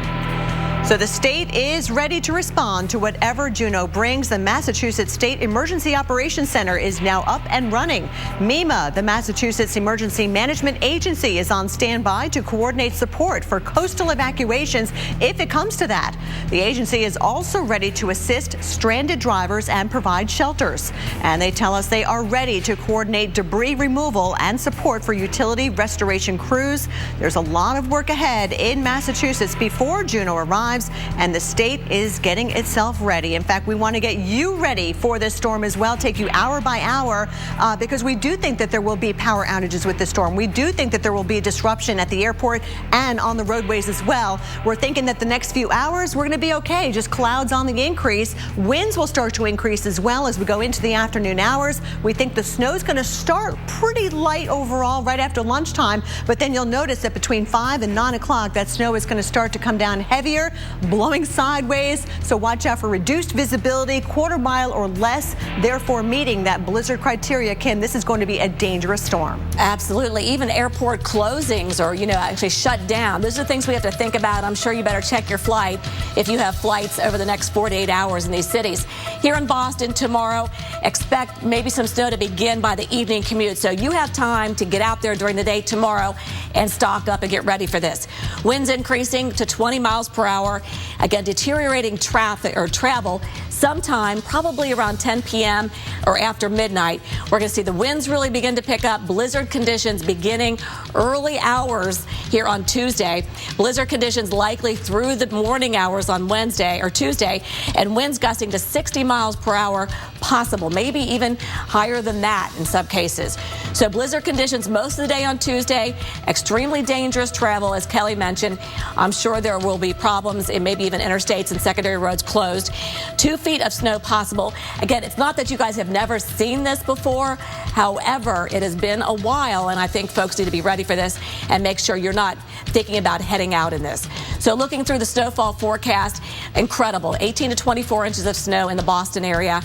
So the state is ready to respond to whatever Juno brings. The Massachusetts State Emergency Operations Center is now up and running. MEMA, the Massachusetts Emergency Management Agency, is on standby to coordinate support for coastal evacuations if it comes to that. The agency is also ready to assist stranded drivers and provide shelters. And they tell us they are ready to coordinate debris removal and support for utility restoration crews. There's a lot of work ahead in Massachusetts before Juno arrives. arrives, and the state is getting itself ready. In fact, we want to get you ready for this storm as well, take you hour by hour, because we do think that there will be power outages with the storm. We do think that there will be disruption at the airport and on the roadways as well. We're thinking that the next few hours we're going to be okay, just clouds on the increase. Winds will start to increase as well as we go into the afternoon hours. We think the snow is going to start pretty light overall right after lunchtime, but then you'll notice that between 5 and 9 o'clock, that snow is going to start to come down heavier, blowing sideways. So watch out for reduced visibility, quarter mile or less, therefore meeting that blizzard criteria. Kim, this is going to be a dangerous storm. Absolutely. Even airport closings or, actually shut down. Those are things we have to think about. I'm sure you better check your flight if you have flights over the next 48 hours in these cities. Here in Boston tomorrow, expect maybe some snow to begin by the evening commute. So you have time to get out there during the day tomorrow and stock up and get ready for this. Winds increasing to 20 miles per hour. Again, deteriorating traffic or travel sometime probably around 10 p.m. or after midnight. We're going to see the winds really begin to pick up. Blizzard conditions beginning early hours here on Tuesday. Blizzard conditions likely through the morning hours on Wednesday or Tuesday, and winds gusting to 60 miles per hour possible, maybe even higher than that in some cases. So blizzard conditions most of the day on Tuesday. Extremely dangerous travel, as Kelly mentioned. I'm sure there will be problems in maybe even interstates and secondary roads closed. 2 feet of snow possible. Again, it's not that you guys have never seen this before. However, it has been a while, and I think folks need to be ready for this and make sure you're not thinking about heading out in this. So looking through the snowfall forecast, incredible. 18 to 24 inches of snow in the Boston area,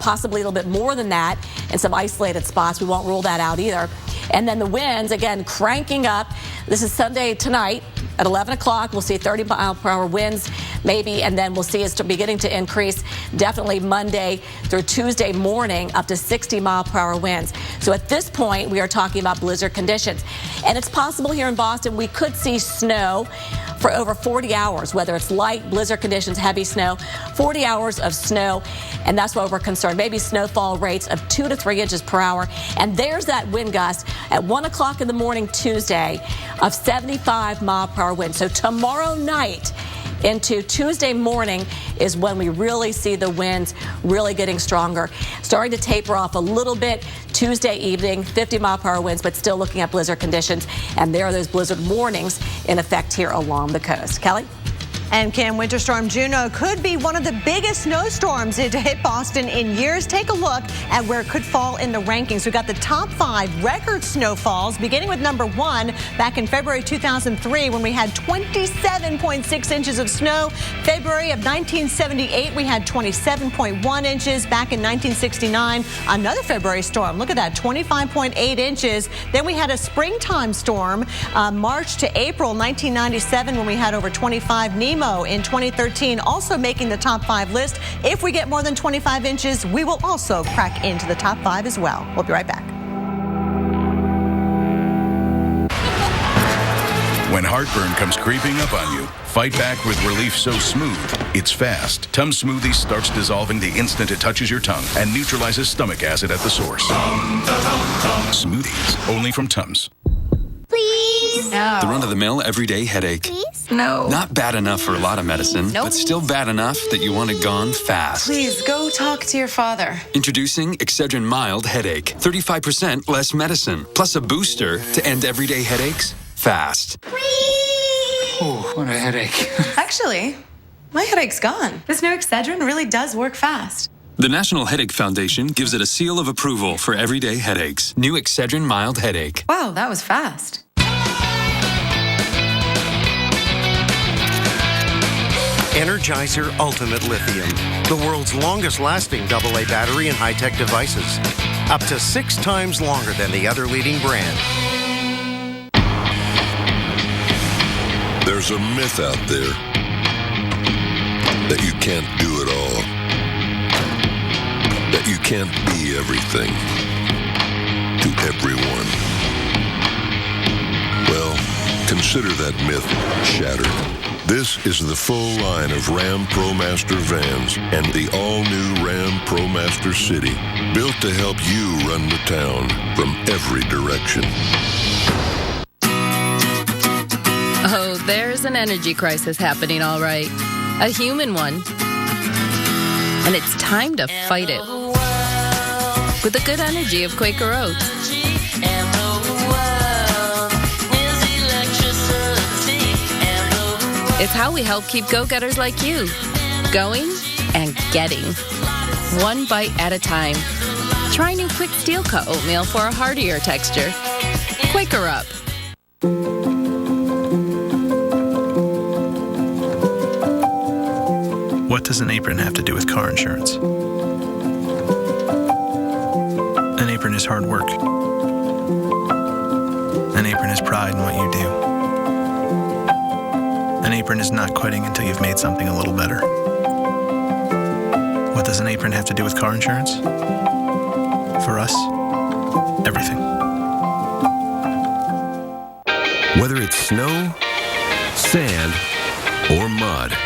possibly a little bit more than that in some isolated spots. We won't rule that out either. And then the winds, again, cranking up. This is Sunday tonight. At 11 o'clock, we'll see 30 mile per hour winds, maybe, and then we'll see it's beginning to increase definitely Monday through Tuesday morning up to 60 mile per hour winds. So at this point, we are talking about blizzard conditions. And it's possible here in Boston we could see snow for over 40 hours, whether it's light blizzard conditions, heavy snow, 40 hours of snow, and that's why we're concerned. Maybe snowfall rates of 2 to 3 inches per hour. And there's that wind gust at 1 o'clock in the morning Tuesday of 75 mile per hour wind. So tomorrow night into Tuesday morning is when we really see the winds really getting stronger. Starting to taper off a little bit Tuesday evening, 50 mile per hour winds, but still looking at blizzard conditions. And there are those blizzard warnings in effect here along the coast. Kelly? And Kim, Winter Storm Juno could be one of the biggest snowstorms to hit Boston in years. Take a look at where it could fall in the rankings. We've got the top 5 record snowfalls, beginning with number 1 back in February 2003 when we had 27.6 inches of snow. February of 1978, we had 27.1 inches. Back in 1969, another February storm. Look at that, 25.8 inches. Then we had a springtime storm, March to April 1997, when we had over 25. Nemo in 2013 also making the top 5 list. If we get more than 25 inches, we will also crack into the top 5 as well. We'll be right back. When heartburn comes creeping up on you, fight back with Relief So Smooth. It's fast. Tums Smoothie starts dissolving the instant it touches your tongue and neutralizes stomach acid at the source. Smoothies, only from Tums. Please? No. The run-of-the-mill everyday headache. Please? No. Not bad enough for a lot of medicine, Nope. but still bad enough that you want it gone fast. Please, go talk to your father. Introducing Excedrin Mild Headache. 35% less medicine, plus a booster to end everyday headaches fast. Oh, what a headache. Actually, my headache's gone. This new Excedrin really does work fast. The National Headache Foundation gives it a seal of approval for everyday headaches. New Excedrin Mild Headache. Wow, that was fast. Energizer Ultimate Lithium, the world's longest lasting AA battery in high-tech devices. Up to 6 times longer than the other leading brand. There's a myth out there that you can't do it all. That you can't be everything to everyone. Well, consider that myth shattered. This is the full line of Ram ProMaster vans and the all-new Ram ProMaster City, built to help you run the town from every direction. Oh, there's an energy crisis happening, all right. A human one. And it's time to fight it. With the good energy of Quaker Oats. It's how we help keep go-getters like you going and getting. One bite at a time. Try new quick steel cut oatmeal for a heartier texture. Quaker Up. What does an apron have to do with car insurance? An apron is hard work. An apron is pride in what you do. An apron is not quitting until you've made something a little better. What does an apron have to do with car insurance? For us, everything. Whether it's snow, sand, or mud,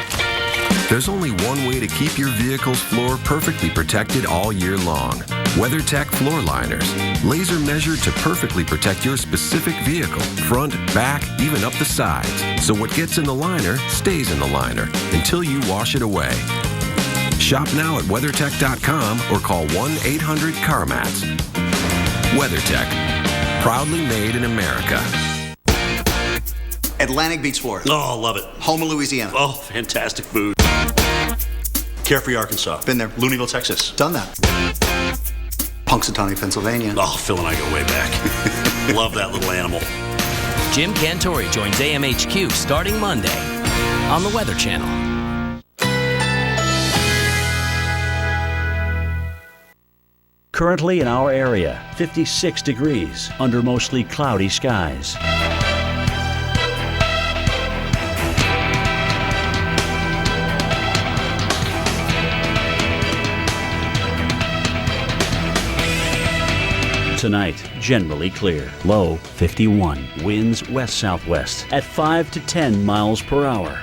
there's only one way to keep your vehicle's floor perfectly protected all year long. WeatherTech floor liners, laser measured to perfectly protect your specific vehicle, front, back, even up the sides. So what gets in the liner stays in the liner until you wash it away. Shop now at WeatherTech.com or call 1-800-CarMats. WeatherTech, proudly made in America. Atlantic Beach, Florida. Oh, love it. Houma, Louisiana. Oh, fantastic food. Carefree, Arkansas. Been there. Looneyville, Texas. Done that. Punxsutawney, Pennsylvania. Oh, Phil and I go way back. Love that little animal. Jim Cantori joins AMHQ starting Monday on the Weather Channel. Currently in our area, 56 degrees under mostly cloudy skies. Tonight, generally clear. Low 51. Winds west-southwest at 5 to 10 miles per hour.